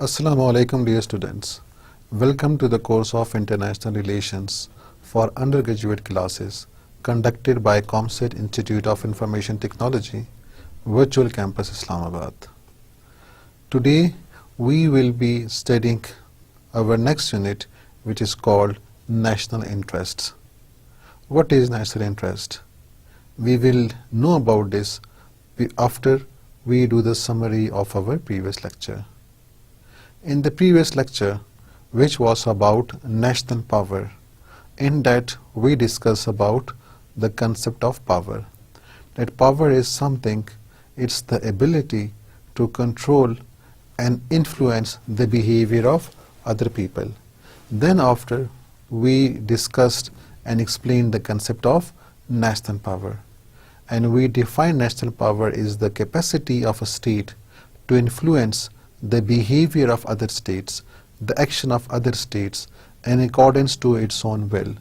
Assalamu alaikum dear students. Welcome to the course of International Relations for undergraduate classes conducted by ComSet Institute of Information Technology, Virtual Campus Islamabad. Today we will be studying our next unit, which is called National Interests. What is national interest? We will know about this after we do the summary of our previous lecture. In the previous lecture, which was about national power, in that we discuss about the concept of power. That power is something, it's the ability to control and influence the behavior of other people. Then after, we discussed and explained the concept of national power. And we define national power is the capacity of a state to influence the behavior of other states, the action of other states in accordance to its own will.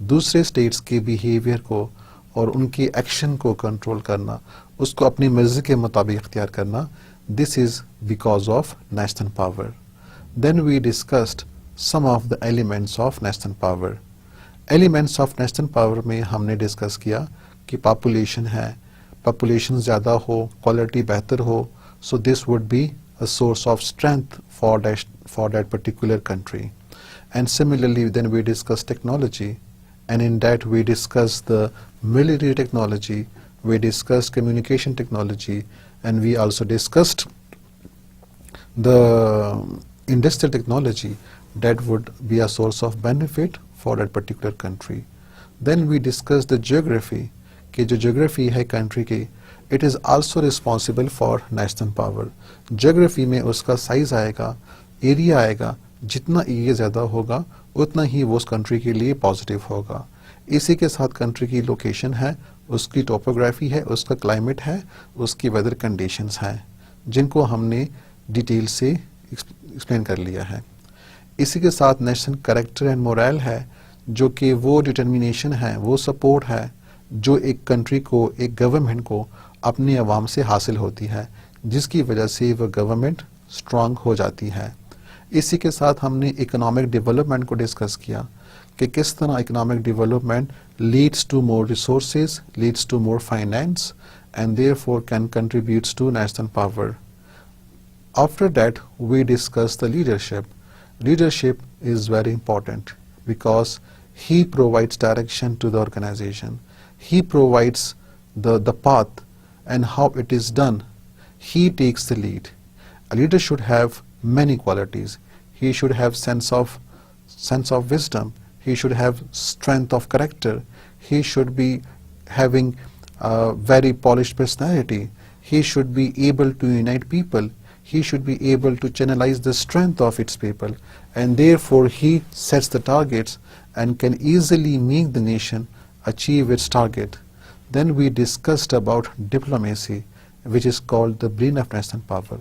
दूसरे states के behavior को और उनके action को control करना, उसको अपनी मर्जी के मुताबिक इख्तियार करना, this is because of national power. Then we discussed some of the elements of national power. Elements of national power में हमने discuss किया कि population है, population ज़्यादा हो, quality बेहतर हो, so this would be a source of strength for that particular country. And similarly, then we discussed technology, and in that we discussed the military technology, we discussed communication technology, and we also discussed the industrial technology that would be a source of benefit for that particular country. Then we discussed the geography, कि जो geography है country की, it is also responsible for national power. Geography में उसका size आएगा, area आएगा, जितना area ज़्यादा होगा उतना ही वो उस country के लिए positive होगा. इसी के साथ country की location है, उसकी topography है, उसका climate है, उसकी weather conditions हैं, जिनको हमने detail से explain कर लिया है. इसी के साथ national character and morale है, जो कि वो determination है, वो support है, जो एक country को, एक government को अपनी आवाम से हासिल होती है, जिसकी वजह से वह गवर्नमेंट स्ट्रांग हो जाती है. इसी के साथ हमने इकोनॉमिक डेवलपमेंट को डिस्कस किया कि किस तरह economic development leads to more resources, leads to more finance and therefore can contributes to national power. After that, we discuss the leadership. Leadership is very important because he provides direction to the organization. He provides the path and how it is done. He takes the lead. A leader should have many qualities. He should have sense of wisdom. He should have strength of character. He should be having a very polished personality. He should be able to unite people. He should be able to channelize the strength of its people, and therefore he sets the targets and can easily make the nation achieve its target. Then we discussed about diplomacy, which is called the brain of national power.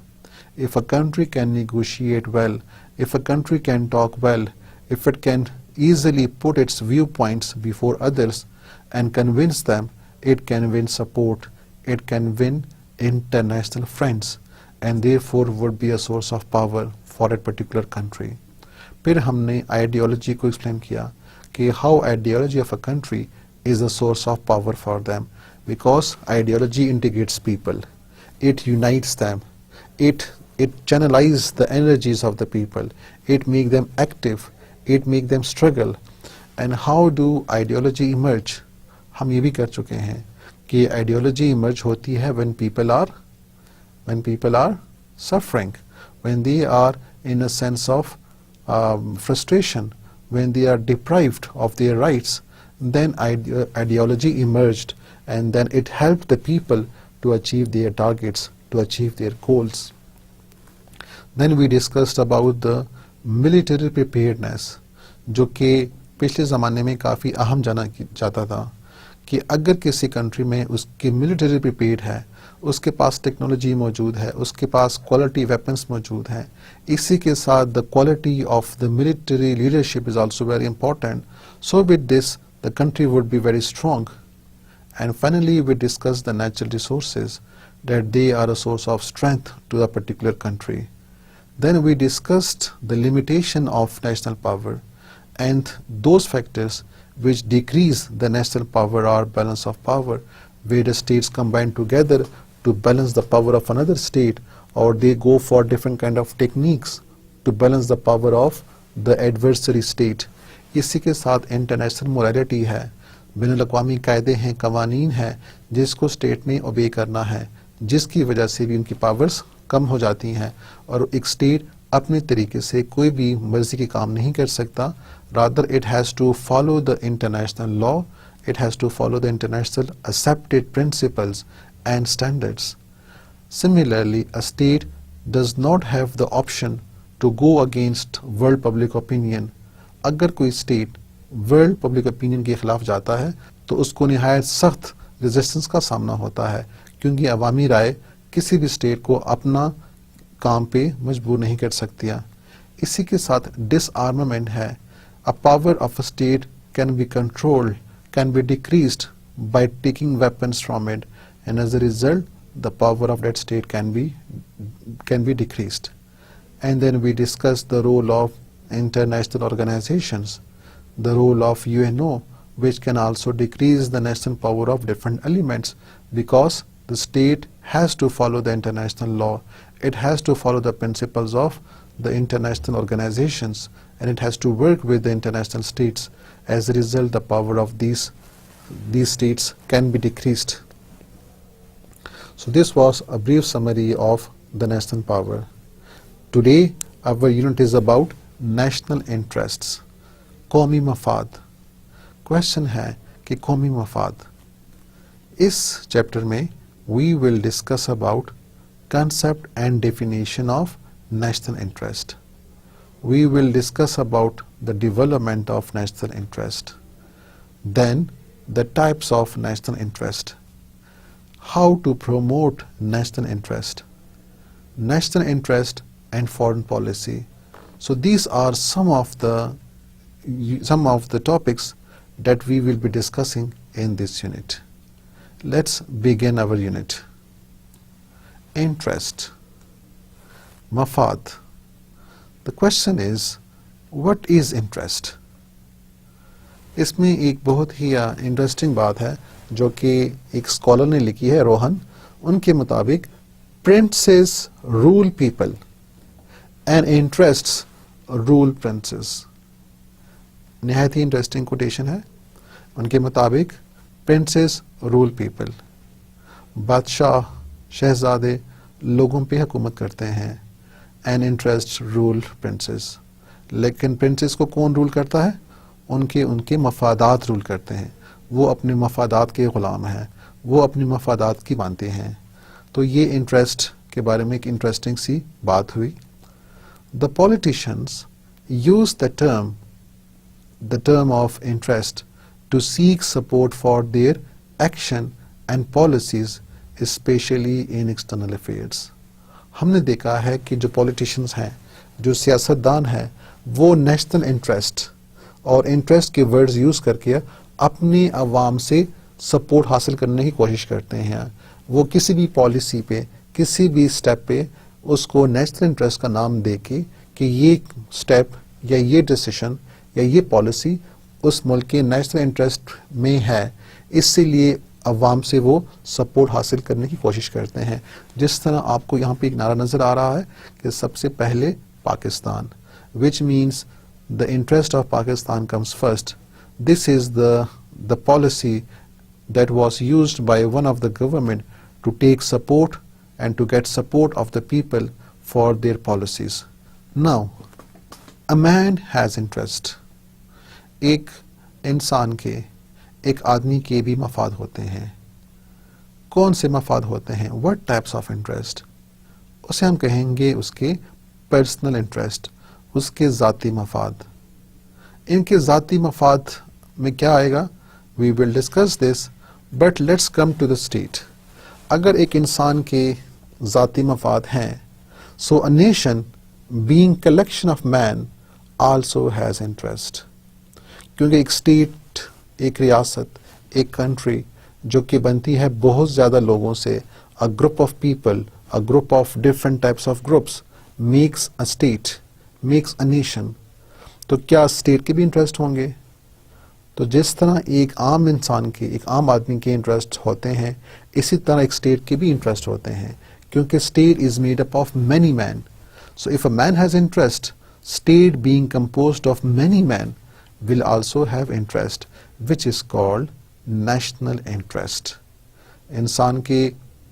If a country can negotiate well, if a country can talk well, if it can easily put its viewpoints before others and convince them, it can win support, it can win international friends, and therefore would be a source of power for a particular country. फिर हमने ideology को explain किया कि how ideology of a country is a source of power for them, because ideology integrates people, it unites them, it channelizes the energies of the people, it makes them active, it makes them struggle. And how do ideology emerge? हम ये भी कर चुके हैं कि ideology emerge होती है when people are suffering, when they are in a sense of frustration, when they are deprived of their rights. Then ideology emerged, and then it helped the people to achieve their targets, to achieve their goals. Then we discussed about the military preparedness, जो कि पिछले ज़माने में काफ़ी अहम जाना जाता था कि अगर किसी कंट्री में उसकी मिलिट्री प्रिपेयर्ड है, उसके पास टेक्नोलॉजी मौजूद है, उसके पास क्वालिटी वेपन्स मौजूद हैं, इसी के साथ the quality of the military leadership is also very important. So with this the country would be very strong. And finally, we discussed the natural resources, that they are a source of strength to a particular country. Then we discussed the limitation of national power and those factors which decrease the national power or balance of power, where the states combine together to balance the power of another state, or they go for different kind of techniques to balance the power of the adversary state. इसी के साथ international morality है, बैनुल-अक़वामी कायदे हैं, कवानीन हैं जिसको state ने ओबे करना है, जिसकी वजह से भी उनकी पावर्स कम हो जाती हैं और एक स्टेट अपने तरीके से कोई भी मर्जी के काम नहीं कर सकता. Rather it has to follow the international law, it has to follow the international accepted principles and standards. Similarly, a state does not have the option to go against world public opinion. अगर कोई state world public opinion के खिलाफ जाता है तो उसको निहायत सख्त रेजिस्टेंस का सामना होता है, क्योंकि अवामी राय किसी भी स्टेट को अपना काम पे मजबूर नहीं कर सकती है. इसी के साथ डिसआर्मामेंट है. A power of a state can be controlled, can be decreased by taking weapons from it, and as a result the power of that state can be decreased. And then we discussed the role of international organizations, the role of UNO, which can also decrease the national power of different elements, because the state has to follow the international law, it has to follow the principles of the international organizations, and it has to work with the international states. As a result, the power of these states can be decreased. So this was a brief summary of the national power. Today our unit is about national interests, कौमी मफाद. Question है कि कौमी मफाद. इस chapter में we will discuss about concept and definition of national interest. We will discuss about the development of national interest. Then the types of national interest, how to promote national interest, national interest and foreign policy. So these are some of the topics that we will be discussing in this unit. Let's begin our unit. Interest, mafad. The question is, what is interest? इसमें एक बहुत ही interesting बात है जो कि एक scholar ने लिखी है, रोहन. उनके मुताबिक princess rule people and interests rule princess. निहायत ही इंटरेस्टिंग कोटेशन है. उनके मुताबिक प्रिंसेस रूल पीपल, बादशाह शहजादे लोगों पे हुकूमत करते हैं, एंड इंटरेस्ट रूल प्रिंसेस. लेकिन प्रिंसेस को कौन रूल करता है? उनके मफादात रूल करते हैं. वो अपने मफादात के ग़ुलाम हैं, वो अपनी मफादात की मानते हैं. तो ये इंटरेस्ट के बारे में एक इंटरेस्टिंग सी बात हुई. The politicians use the term of interest to seek support for their action and policies, specially in external affairs. हमने देखा है कि जो पॉलिटिशियंस हैं, जो सियासतदान हैं, वो नेशनल इंटरेस्ट और इंटरेस्ट के वर्ड्स यूज़ करके अपनी आवाम से सपोर्ट हासिल करने की कोशिश करते हैं. वो किसी भी पॉलिसी पे, किसी भी स्टेप पे उसको नेशनल इंटरेस्ट का नाम दे के कि ये स्टेप या ये डिसीजन या ये पॉलिसी उस मुल्क के नेशनल इंटरेस्ट में है, इसीलिए अवाम से वो सपोर्ट हासिल करने की कोशिश करते हैं. जिस तरह आपको यहाँ पे एक नारा नज़र आ रहा है कि सबसे पहले Pakistan, which means the interest of Pakistan comes first. This is the policy that was used by one of the government to take support and to get support of the people for their policies. Now, a man has interest. एक इंसान के, एक आदमी के भी मफाद होते हैं. कौन से मफाद होते हैं? What types of interest? उसे हम कहेंगे उसके पर्सनल इंटरेस्ट, उसके ज़ाती मफाद. इनके ज़ाती मफाद में क्या आएगा? We will discuss this, but let's come to the state. अगर एक इंसान के ज़ाती मफाद हैं, so a nation being collection of man also has interest. क्योंकि एक स्टेट, एक रियासत, एक कंट्री जो कि बनती है बहुत ज़्यादा लोगों से, a group of people, a group of different types of groups, makes a state, makes a nation, तो क्या स्टेट के भी इंटरेस्ट होंगे? तो जिस तरह एक आम इंसान के, एक आम आदमी के इंटरेस्ट होते हैं, इसी तरह एक स्टेट के भी इंटरेस्ट होते हैं, क्योंकि state is made up of many man. So if a man has interest, state being composed of many men will also have interest, which is called national interest. इंसान के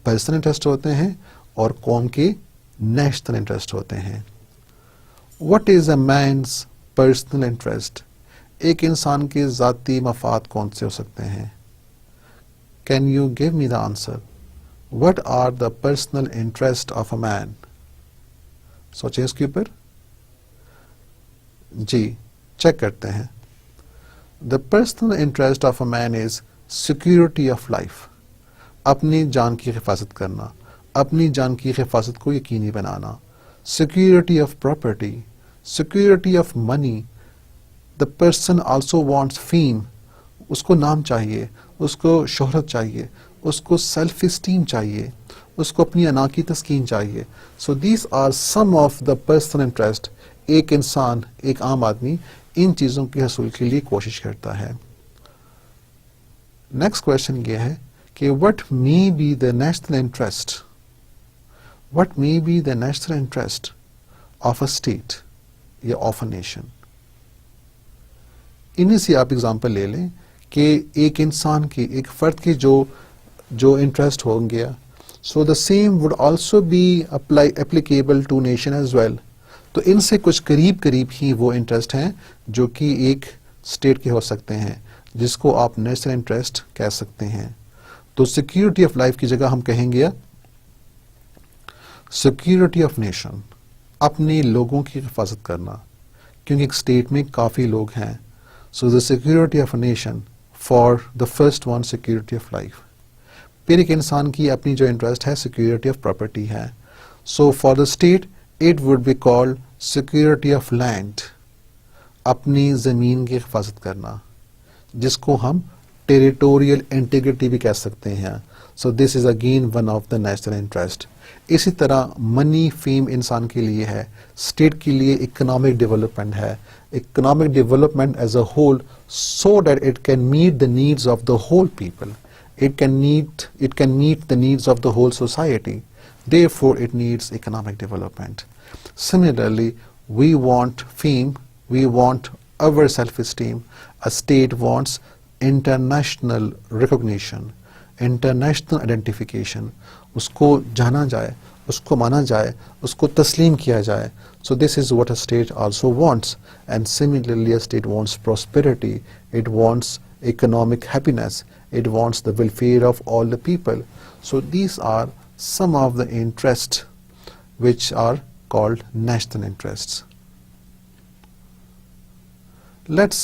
पर्सनल इंटरेस्ट होते हैं और कौम के नेशनल इंटरेस्ट होते हैं. What is a man's personal interest? एक इंसान के ज़ाती मफाद कौन से हो सकते हैं? Can you give me the answer? What are the personal interest of a man? सोचें इसके ऊपर. जी, चेक करते हैं. The personal interest of a man is security of life. अपनी जान की हिफाजत करना, अपनी जान की हिफाजत को यकीनी बनाना. Security of property, security of money. The person also wants fame. उसको नाम चाहिए, उसको शोहरत चाहिए, उसको सेल्फ इस्टीम चाहिए, उसको अपनी अना की तस्कीन चाहिए. So these are some of the personal interest. एक इंसान, एक आम आदमी इन चीज़ों के हसूल के लिए कोशिश करता है. नेक्स्ट क्वेश्चन ये है कि what may be the national interest, what may be the national interest of a state या ऑफ अ नेशन. इन्हीं से आप एग्जांपल ले लें कि एक इंसान की, एक फर्द के जो इंटरेस्ट होंगे, so the same would also be applicable to nation as well. तो इनसे कुछ करीब करीब ही वो इंटरेस्ट हैं जो कि एक स्टेट के हो सकते हैं, जिसको आप नेशनल इंटरेस्ट कह सकते हैं. तो सिक्योरिटी ऑफ लाइफ की जगह हम कहेंगे सिक्योरिटी ऑफ नेशन, अपने लोगों की हिफाजत करना, क्योंकि एक स्टेट में काफ़ी लोग हैं. So the security of a nation, for the first one security of life. फिर एक इंसान की अपनी जो इंटरेस्ट है सिक्योरिटी ऑफ प्रॉपर्टी है. So for the state it would be called security of land, अपनी ज़मीन की हिफाजत करना, जिसको हम टेरिटोरियल इंटीग्रिटी भी कह सकते हैं. So this is again one of the national interest. इसी तरह मनी फेम इंसान के लिए है, स्टेट के लिए इकोनॉमिक डेवलपमेंट है. Economic development as a whole, so that it can meet the needs of the whole people. It can meet the needs of the whole society. Therefore, it needs economic development. Similarly, we want fame, we want our self-esteem. A state wants international recognition, international identification. उसको जाना जाए, उसको माना जाए, उसको तस्लीम किया जाए. So this is what a state also wants. And similarly, a state wants prosperity. It wants economic happiness. It wants the welfare of all the people. So these are some of the interests which are called national interests. Let's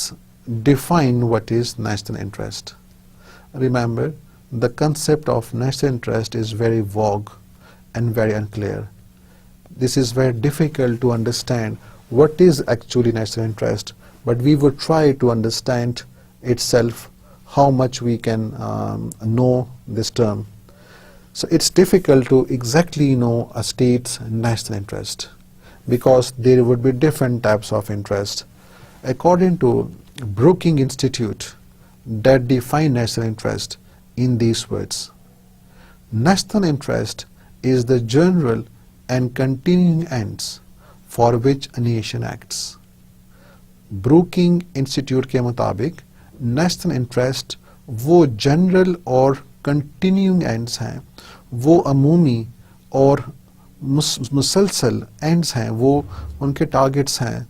define what is national interest. Remember, the concept of national interest is very vague and very unclear. This is very difficult to understand what is actually national interest, but we would try to understand itself, how much we can know this term. So it's difficult to exactly know a state's national interest because there would be different types of interest. According to Brookings Institute, that define national interest in these words: national interest is the general and continuing ends for which a nation acts. Brookings Institute के मुताबिक national interest वो general और continuing ends हैं, वो अमूमी और मुसलसल ends हैं, वो उनके टारगेट्स हैं,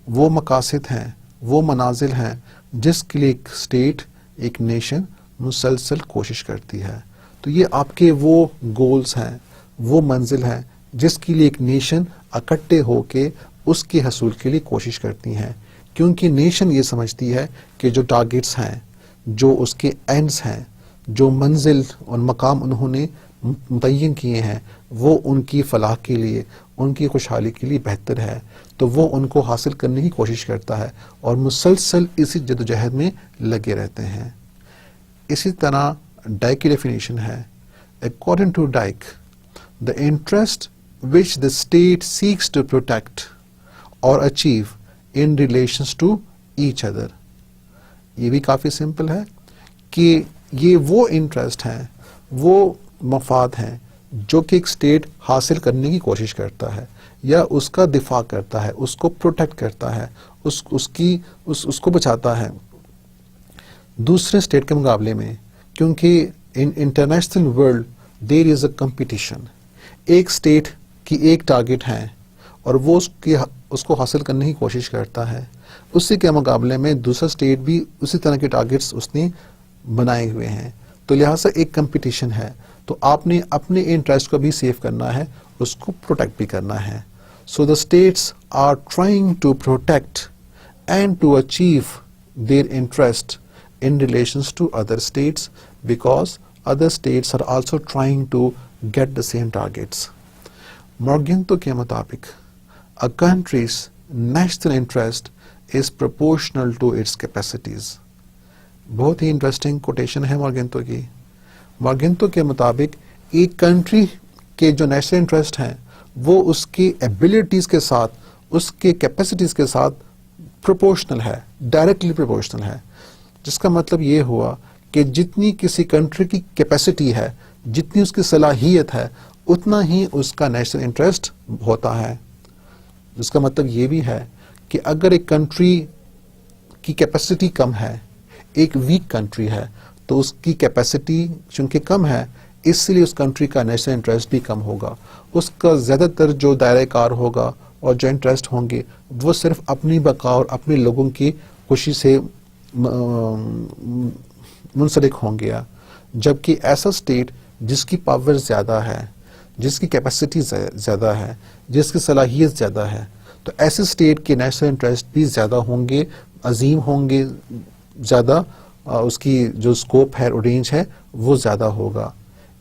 वो मकासद हैं, वो मनाजिल हैं जिसके लिए एक स्टेट, एक नेशन मुसलसल कोशिश करती है. तो ये आपके वो गोल्स हैं, वो मंजिल हैं जिसके लिए एक नेशन इकट्ठे होके उसके हसूल के लिए कोशिश करती हैं. क्योंकि नेशन ये समझती है कि जो टारगेट्स हैं, जो उसके एंड्स हैं, जो मंजिल और मकाम उन्होंने मुतय्यन किए हैं, वो उनकी फलाह के लिए, उनकी खुशहाली के लिए बेहतर है, तो वो उनको हासिल करने की कोशिश करता है और मुसलसल इसी जदोजहद में लगे रहते हैं. इसी तरह डाइक की डेफिनेशन है. According to Dyke, the interest which the state seeks to protect or achieve in relations to each other. ये भी काफ़ी सिंपल है कि ये वो इंटरेस्ट हैं, वो मफाद हैं जो कि एक स्टेट हासिल करने की कोशिश करता है या उसका दिफा करता है, उसको प्रोटेक्ट करता है, उसको बचाता है दूसरे स्टेट के मुकाबले में, क्योंकि in international world there is a competition. एक स्टेट की एक टारगेट है और वो उसको हासिल करने की कोशिश करता है, उसी के मुकाबले में दूसरा स्टेट भी उसी तरह के टारगेट्स उसने बनाए हुए हैं, तो लिहाजा एक कंपटीशन है. तो आपने अपने इंटरेस्ट को भी सेव करना है, उसको प्रोटेक्ट भी करना है. So the states are trying to protect and to achieve their interest in relations to other states because other states are also trying to get the same targets. Morgenthau के मुताबिक a country's national interest is proportional to its capacities. बहुत ही interesting quotation है मॉर्गेंथो की. मॉर्गेंथो के मुताबिक एक country के जो नेशनल इंटरेस्ट हैं वो उसकी एबिलिटीज़ के साथ, उसके कैपेसिटीज़ के साथ प्रोपोर्शनल है, डायरेक्टली प्रोपोर्शनल है. जिसका मतलब ये हुआ कि जितनी किसी कंट्री की कैपेसिटी है, जितनी उसकी सलाहियत है, उतना ही उसका नेशनल इंटरेस्ट होता है. जिसका मतलब ये भी है कि अगर एक कंट्री की कैपेसिटी कम है, एक वीक कंट्री है, तो उसकी कैपेसिटी चूँकि कम है इसलिए उस कंट्री का नेशनल इंटरेस्ट भी कम होगा. उसका ज़्यादातर जो दायरा कार होगा और जो इंटरेस्ट होंगे वो सिर्फ अपनी बका और अपने लोगों की खुशी से मुंसलिक होंगे. जबकि ऐसा स्टेट जिसकी पावर ज़्यादा है, जिसकी कैपेसिटी ज़्यादा है, जिसकी सलाहियत ज़्यादा है, तो ऐसे स्टेट के नेशनल इंटरेस्ट भी ज़्यादा होंगे, अजीम होंगे, ज़्यादा उसकी जो स्कोप है और रेंज है वो ज़्यादा होगा.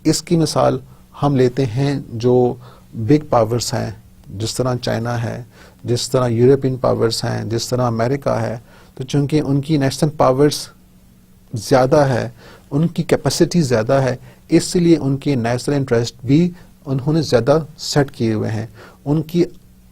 इसकी मिसाल हम लेते हैं जो बिग पावर्स हैं, जिस तरह चाइना है, जिस तरह यूरोपियन पावर्स हैं, जिस तरह अमेरिका है. तो चूँकि उनकी नेशनल पावर्स ज़्यादा है, उनकी कैपेसिटी ज़्यादा है, इसलिए उनके नेशनल इंटरेस्ट भी उन्होंने ज़्यादा सेट किए हुए हैं. उनकी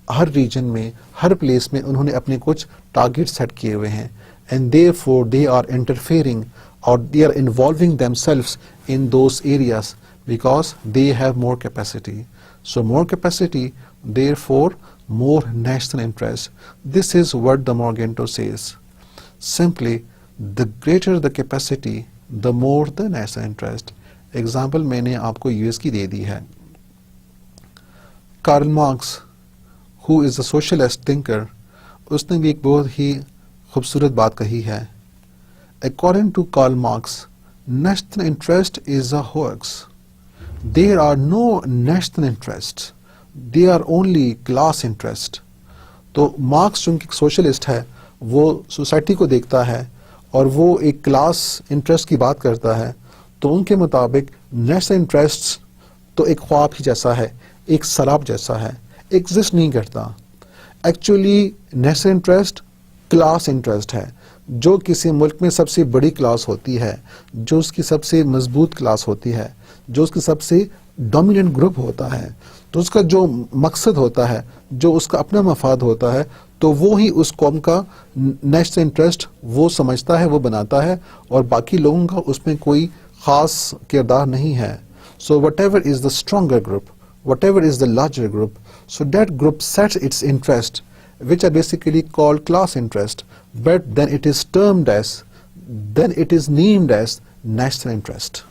हर रीजन में, हर प्लेस में उन्होंने अपने कुछ टारगेट सेट किए हुए हैं. And therefore they are interfering और they are involving themselves in those areas because they have more capacity. So more capacity, therefore more national interest. This is what the Morgenthau says. Simply, the greater the capacity, the more the national interest. Example मैंने आपको US की दे दी है. Karl Marx, who is a socialist thinker, उसने भी एक बहुत ही खूबसूरत बात कही है. According to Karl Marx, national interest is a hoax. There are no national interests. They are only class interest. तो मार्क्स चूँकि सोशलिस्ट है, वो सोसाइटी को देखता है और वो एक क्लास इंटरेस्ट की बात करता है. तो उनके मुताबिक नेशनल इंटरेस्ट तो एक ख्वाब ही जैसा है, एक शराब जैसा है, एग्जिस्ट नहीं करता. Actually national interest class interest है. जो किसी मुल्क में सबसे बड़ी क्लास होती है, जो उसकी सबसे मजबूत क्लास होती है, जो उसकी सबसे डोमिनेंट ग्रुप होता है, तो उसका जो मकसद होता है, जो उसका अपना मफाद होता है, तो वो ही उस कौम का नेशनल इंटरेस्ट वो समझता है, वो बनाता है, और बाकी लोगों का उसमें कोई ख़ास किरदार नहीं है. So what ever is the stronger group, what ever is the larger group, so that group sets it's interest which are basically called class interest, but then it is termed as, then it is named as national interest.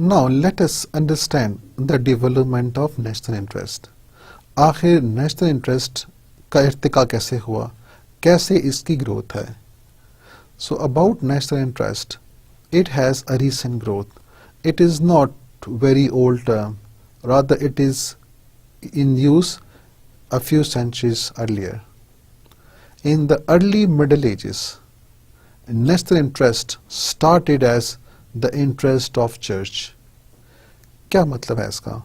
Now let us understand the development of national interest. आखिर national interest का इर्तिका कैसे हुआ, कैसे इसकी growth है. So about national interest, it has a recent growth. It is not very old term, rather it is in use a few centuries earlier. In the early Middle Ages, national interest started as the interest of church. क्या मतलब है इसका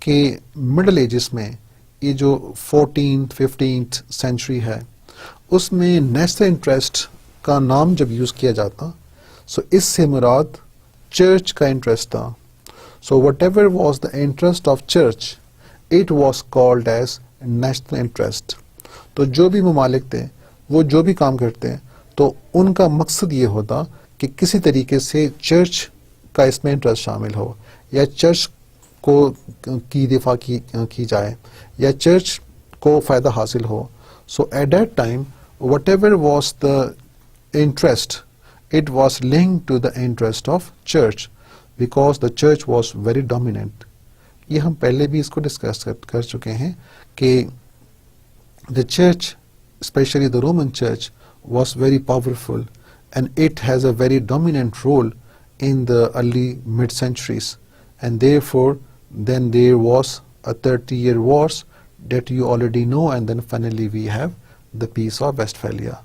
कि middle edges में ये जो 14th 15th century है उसमें नेशनल इंटरेस्ट का नाम जब यूज़ किया जाता, सो इससे मुराद चर्च का इंटरेस्ट था. So what ever was the interest of church it was called as national interest. तो जो भी ममालिक थे वो जो भी काम करते हैं तो उनका मकसद ये होता कि किसी तरीके से चर्च का इसमें इंटरेस्ट शामिल हो या चर्च को की दिफा की जाए या चर्च को फ़ायदा हासिल हो. So at that time whatever was the interest, it was linked to the interest of church because the church was very dominant. ये हम पहले भी इसको डिस्कस कर चुके हैं कि the church, especially the Roman church, was very powerful and it has a very dominant role in the early mid-centuries, and therefore then there was a 30-year wars that you already know, and then finally we have the Peace of Westphalia.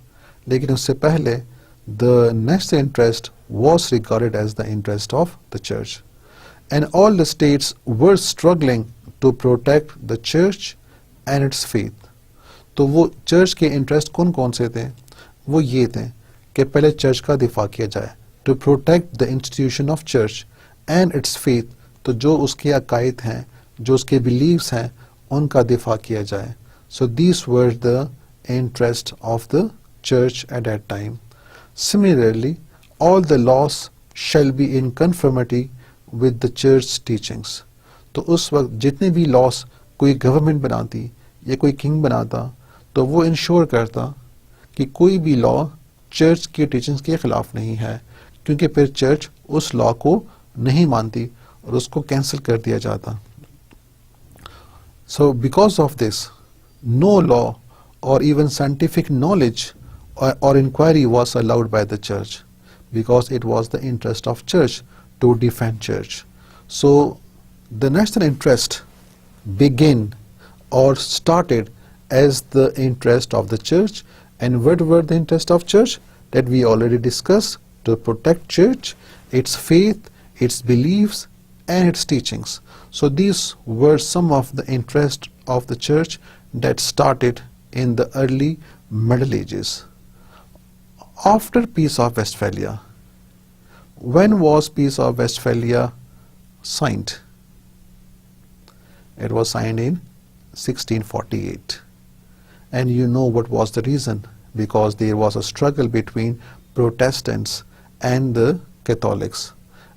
लेकिन उससे पहले the national interest was regarded as the interest of the church, and all the states were struggling to protect the church and its faith. तो वो church के interest कौन कौन से थे? वो ये थे कि पहले चर्च का दिफा किया जाए, to protect the institution of church and its faith. तो जो उसके अकायद हैं, जो उसके beliefs हैं, उनका दिफा किया जाए. So these were the interest of the church at that time. Similarly, all the laws shall be in conformity with the church teachings. तो उस वक्त जितने भी लॉस कोई गवर्नमेंट बनाती या कोई किंग बनाता तो वो इंश्योर करता कि कोई भी लॉ चर्च की टीचिंग्स के खिलाफ नहीं है, क्योंकि फिर चर्च उस लॉ को नहीं मानती और उसको कैंसिल कर दिया जाता. So because of this, no law or even scientific knowledge or inquiry was allowed by the church, because it was the interest of church to defend church. So the national interest began or started as the interest of the church. And what were the interest of church? That we already discussed, to protect church, its faith, its beliefs and its teachings. So these were some of the interest of the church that started in the early Middle Ages. After Peace of Westphalia, when was Peace of Westphalia signed? It was signed in 1648. And you know what was the reason? Because there was a struggle between Protestants and the Catholics.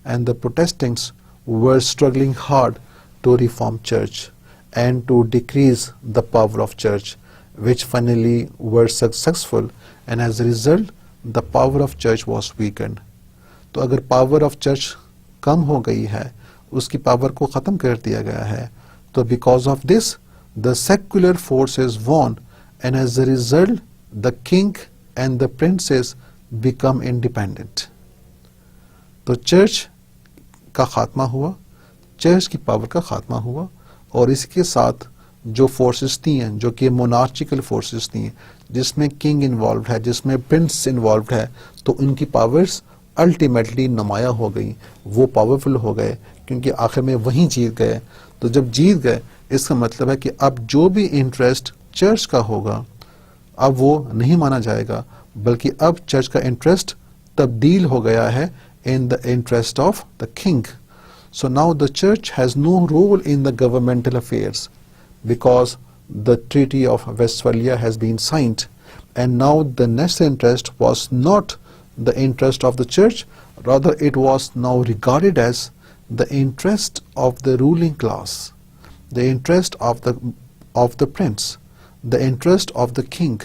And the Protestants were struggling hard to reform church and to decrease the power of church, which finally were successful, and as a result the power of church was weakened. तो अगर power of church कम हो गई है, उसकी power को ख़त्म कर दिया गया है, तो because of this the secular forces won, and as a result the king and the princes become independent. तो चर्च का खात्मा हुआ, चर्च की पावर का खात्मा हुआ, और इसके साथ जो फोर्सेस थी हैं, जो कि मोनार्चिकल फोर्सेस थी, जिसमें किंग इन्वॉल्व है, जिसमें प्रिंस इन्वॉल्व है, तो उनकी पावर्स अल्टीमेटली नुमाया हो गई, वो पावरफुल हो गए, क्योंकि आखिर में वहीं जीत गए. तो जब जीत गए, इसका मतलब है कि अब जो भी इंटरेस्ट चर्च का होगा अब वो नहीं माना जाएगा, बल्कि अब चर्च का इंटरेस्ट तब्दील हो गया है in the interest of the king. So now the church has no role in the governmental affairs because the Treaty of Westphalia has been signed, and now the national interest was not the interest of the church, rather it was now regarded as the interest of the ruling class, the interest of the prince, the interest of the king.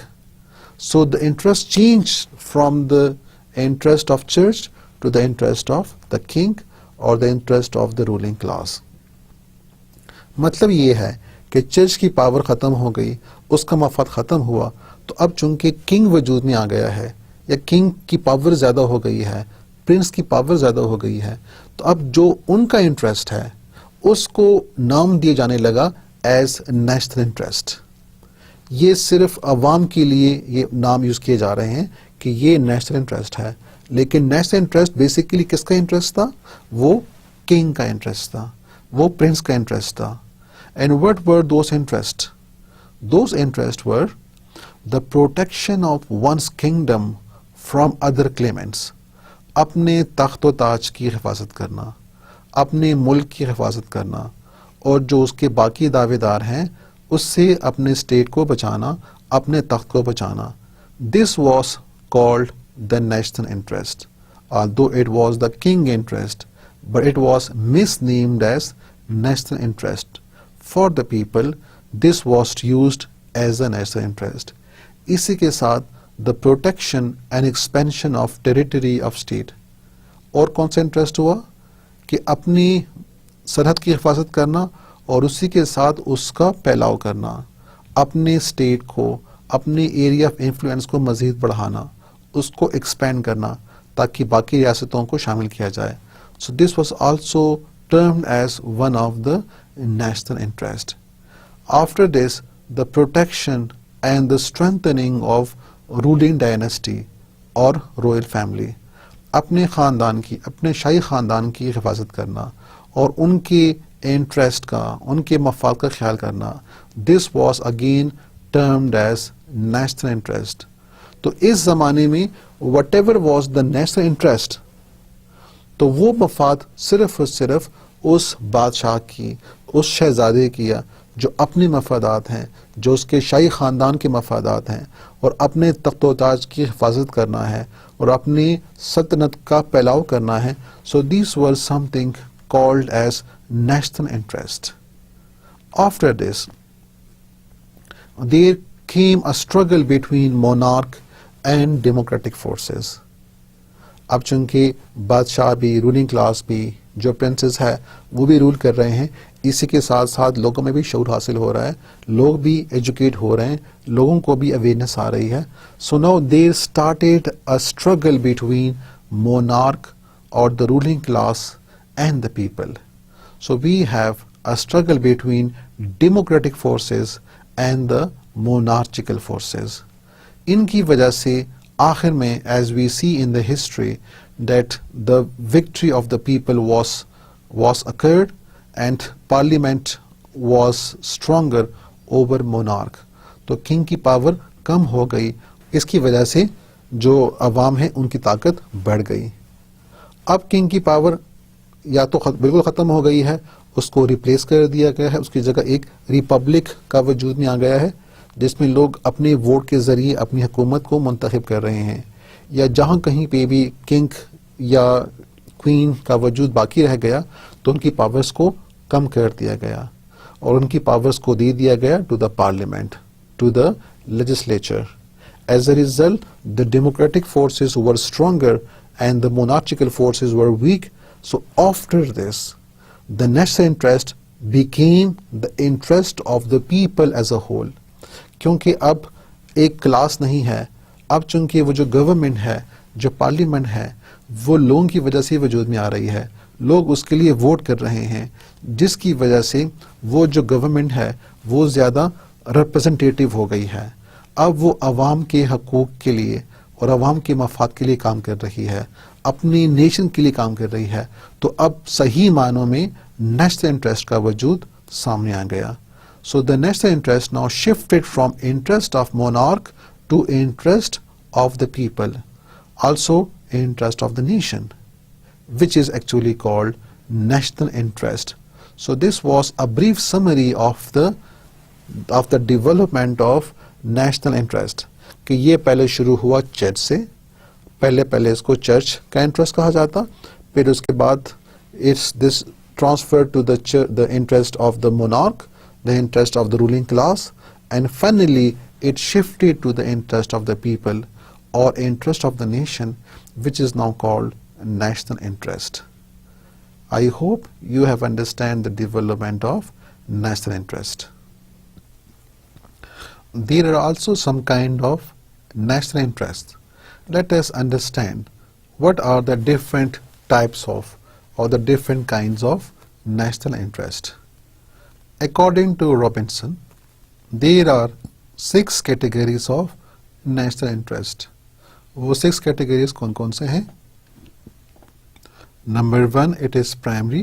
So the interest changed from the interest of church to the interest of the king or the interest of the ruling class. मतलब ये है कि church की power ख़त्म हो गई, उसका मफाद ख़त्म हुआ, तो अब चूंकि किंग वजूद में आ गया है या किंग की पावर ज़्यादा हो गई है, प्रिंस की पावर ज़्यादा हो गई है, तो अब जो उनका इंटरेस्ट है उसको नाम दिया जाने लगा एज नेशनल इंटरेस्ट. ये सिर्फ अवाम के लिए ये नाम यूज़ किए जा रहे हैं कि ये नेशनल इंटरेस्ट है, लेकिन नेशनल इंटरेस्ट बेसिकली किसका इंटरेस्ट था? वो किंग का इंटरेस्ट था, वो प्रिंस का इंटरेस्ट था. And what were those interest? Those interest were the protection of one's kingdom from other claimants. अपने तख्त व ताज की हिफाजत करना, अपने मुल्क की हिफाजत करना, और जो उसके बाकी दावेदार हैं उससे अपने स्टेट को बचाना, अपने तख्त को बचाना. This was called the national interest. Although it was the king interest, but it was misnamed as national interest. For the people, this was used as a national interest. इसी के साथ the protection and expansion of territory of state. और कौन सा interest हुआ कि अपनी सरहद की हिफाजत करना और उसी के साथ उसका फैलाव करना, अपने स्टेट को, अपने एरिया ऑफ इन्फ्लुएंस को मज़ीद बढ़ाना, उसको एक्सपेंड करना ताकि बाकी रियासतों को शामिल किया जाए. So this was also termed as one of the national interest. After this the protection and the strengthening of ruling dynasty और रॉयल फैमिली. अपने ख़ानदान की, अपने शाही ख़ानदान की हिफाजत करना और उनके इंटरेस्ट का, उनके मफाद का ख्याल करना. This was again termed as national interest. तो इस ज़माने में whatever was the national interest, तो वो मफाद सिर्फ और सिर्फ उस बादशाह की, उस शहजादे की या जो अपने मफादात हैं, जो उसके शाही ख़ानदान के मफादात हैं और अपने तख्त-ओ-ताज की हिफाजत करना है और अपनी सल्तनत का फैलाव करना है. So this were something called as national interest. After this there came a struggle between monarch and democratic forces. अब चूंकि बादशाह भी, रूलिंग क्लास भी, जो प्रिंसेस है वो भी रूल कर रहे हैं, इसी के साथ साथ लोगों में भी शऊर हासिल हो रहा है, लोग भी एजुकेट हो रहे हैं, लोगों को भी अवेयरनेस आ रही है. So now there started a struggle between monarch और the ruling class and the people. So we have a struggle between democratic forces and the monarchical forces. इनकी वजह से आखिर में as we see in the history that the victory of the people was occurred and parliament was stronger over monarch. तो king की power कम हो गई, इसकी वजह से जो अवाम है उनकी ताकत बढ़ गई. अब किंग की पावर या तो बिल्कुल ख़त्म हो गई है, उसको रिप्लेस कर दिया गया है, उसकी जगह एक रिपब्लिक का वजूद में आ गया है जिसमें लोग अपने वोट के ज़रिए अपनी हुकूमत को मुंतखब कर रहे हैं. या जहाँ कहीं पे भी किंग या क्वीन का वजूद बाकी रह गया तो उनकी पावर्स को कम कर दिया गया और उनकी पावर्स को दे दिया गया to the parliament, to the legislature. As a result, the democratic forces were stronger and the monarchical forces were weak. So after this, the national interest became the interest of the people as a whole. क्योंकि अब एक class नहीं है, अब चूंकि वो जो government है, जो पार्लियामेंट है, वो लोगों की वजह से वजूद में आ रही है, लोग उसके लिए वोट कर रहे हैं, जिसकी वजह से वो जो गवर्नमेंट है वो ज़्यादा रिप्रेजेंटेटिव हो गई है. अब वो अवाम के हकूक़ के लिए और अवाम के मफाद के लिए काम कर रही है, अपनी नेशन के लिए काम कर रही है. तो अब सही मानों में नेशनल इंटरेस्ट का वजूद सामने आ गया. So the national interest now shifted from interest of monarch to interest of the people, also interest of the nation, which is actually called national interest. So this was a brief summary of the development of national interest. कि ये पहले शुरू हुआ church से, पहले इसको church का interest कहा जाता, फिर उसके बाद it's this transferred to the interest of the monarch, the interest of the ruling class, and finally it shifted to the interest of the people or interest of the nation, which is now called national interest. I hope you have understand the development of national interest. There are also some kind of national interest. Let us understand what are the different types of or the different kinds of national interest. According to Robinson, there are 6 categories of national interest. वो 6 categories कौन कौन से हैं? Number 1, it is primary.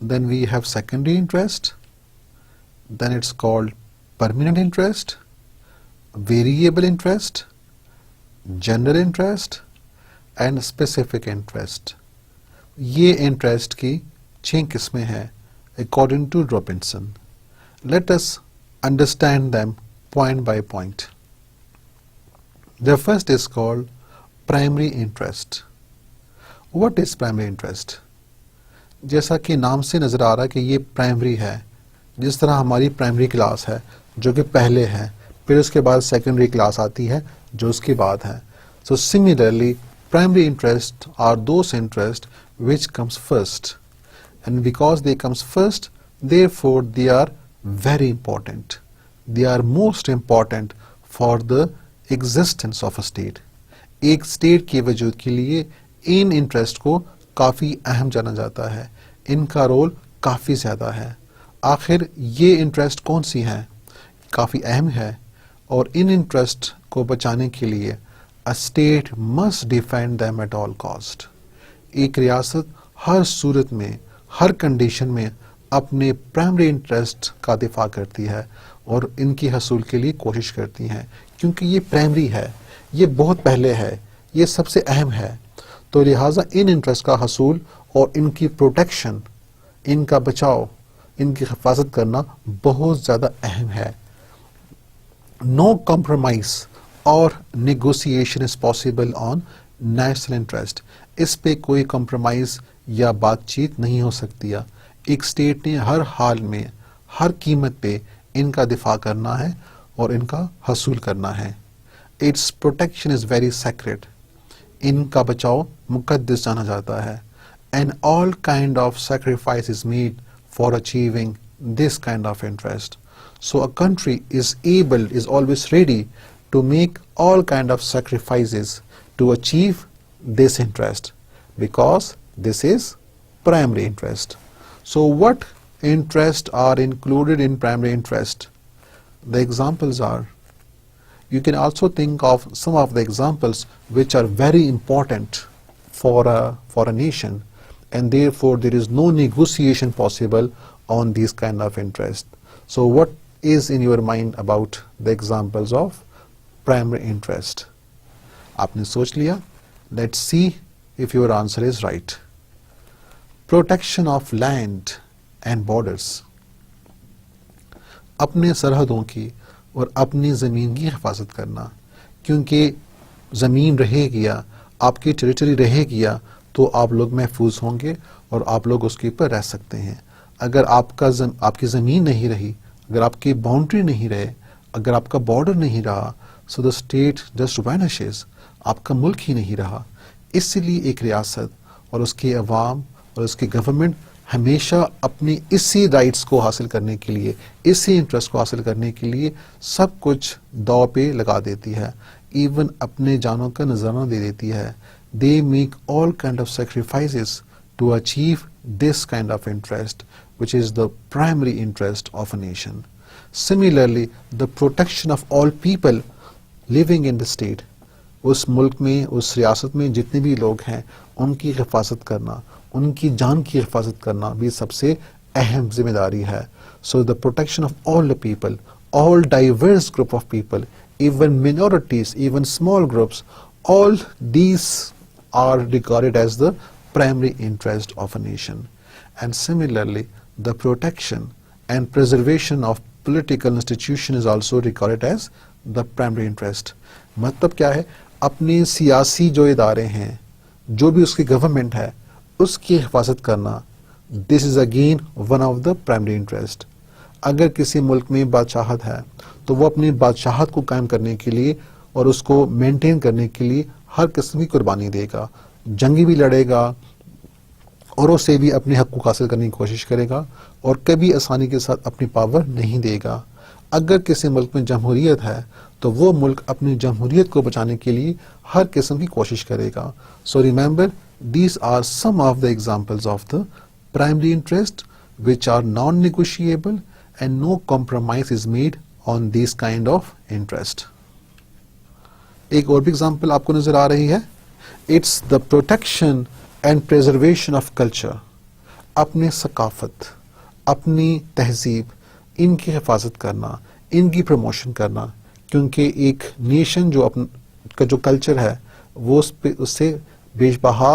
Then we have secondary interest. Then it's called permanent interest, variable interest, general interest and specific interest. ये interest की 6 किस्में हैं according to Robinson. Let us understand them point by point. The first is called primary interest. What is primary interest? जैसा कि नाम से नज़र आ रहा है कि ये प्राइमरी है, जिस तरह हमारी प्राइमरी क्लास है जो कि पहले है, फिर उसके बाद सेकेंडरी क्लास आती है जो उसके बाद है. So similarly, primary interests are those interests which comes first, and because they comes first, therefore they are very important. They are most important for the existence of a state. एक state के वजूद के लिए इन interest को काफ़ी अहम जाना जाता है, इनका रोल काफ़ी ज़्यादा है. आखिर ये इंटरेस्ट कौन सी हैं? काफ़ी अहम है, और इन इंटरेस्ट को बचाने के लिए a state must defend them at all cost. एक रियासत हर सूरत में, हर कंडीशन में अपने प्राइमरी इंटरेस्ट का दिफा करती है और इनकी हसूल के लिए कोशिश करती हैं, क्योंकि ये प्राइमरी है, ये बहुत पहले है, ये सबसे अहम है. तो लिहाजा इन इंटरेस्ट का हसूल और इनकी प्रोटेक्शन, इनका बचाव, इनकी हिफाजत करना बहुत ज़्यादा अहम है. नो कॉम्प्रोमाइज़ और negotiation is possible on national interest. इस पे कोई कॉम्प्रोमाइज़ या बातचीत नहीं हो सकती है. एक स्टेट ने हर हाल में, हर कीमत पे इनका दिफा करना है और इनका हसूल करना है. Its protection is very sacred. इनका बचाव मुकद्दस जाना जाता है. And all kind of sacrifice is made for achieving this kind of interest. So a country is always ready to make all kind of sacrifices to achieve this interest, because this is primary interest. So what interests are included in primary interest? The examples are, you can also think of some of the examples which are very important for a nation, and therefore there is no negotiation possible on these kind of interest. So what is in your mind about the examples of primary interest? आपने सोच लिया? Let's see if your answer is right. Protection of land and borders. अपने सरहदों की और अपनी ज़मीन की हिफाजत करना, क्योंकि ज़मीन रहेगी या आपकी टेरिटरी रहेगी या तो आप लोग महफूज होंगे और आप लोग उसके ऊपर रह सकते हैं. अगर आपकी ज़मीन नहीं रही, अगर आपकी बाउंड्री नहीं रहे, अगर आपका बॉर्डर नहीं रहा, so the state just vanishes, आपका मुल्क ही नहीं रहा. इसलिए एक रियासत और उसके अवाम और उसकी गवर्नमेंट हमेशा अपनी इसी राइट्स को हासिल करने के लिए, इसी इंटरेस्ट को हासिल करने के लिए सब कुछ दाव पे लगा देती है, इवन अपने जानों का नजराना दे देती है. They make all kind of sacrifices to achieve this kind of interest, which is the primary interest of a nation. Similarly, the protection of all people living in the state, उस मुल्क में, उस रियासत में जितने भी लोग हैं उनकी हिफाजत करना, उनकी जान की हिफाजत करना भी सबसे अहम जिम्मेदारी है. So the protection of all the people, all diverse group of people, even minorities, even small groups, all these are regarded as the primary interest of a nation. And similarly, the protection and preservation of political institution is also regarded as the primary interest. मतलब क्या है? अपने सियासी जो इदारे हैं, जो भी उसकी गवर्नमेंट है, उसकी हिफाजत करना, this is again one of the primary interest. अगर किसी मुल्क में बादशाहत है तो वो अपनी बादशाहत को कायम करने के लिए और उसको मेंटेन करने के लिए हर किस्म की कुर्बानी देगा, जंगी भी लड़ेगा, औरों से भी अपने हक को हासिल करने की कोशिश करेगा और कभी आसानी के साथ अपनी पावर नहीं देगा. अगर किसी मुल्क में जमहूरियत है तो वो मुल्क अपनी जमहूरियत को बचाने के लिए हर किस्म की कोशिश करेगा. So remember, these are some of the examples of the primary interest which are non-negotiable and no compromise is made on these kind of interest. एक और भी एग्जाम्पल आपको नजर आ रही है. It's the protection and preservation of culture. अपने सकाफत, अपनी तहजीब, इनकी हिफाजत करना, इनकी प्रमोशन करना, क्योंकि एक नेशन जो का जो कल्चर है वो उससे बेशबहा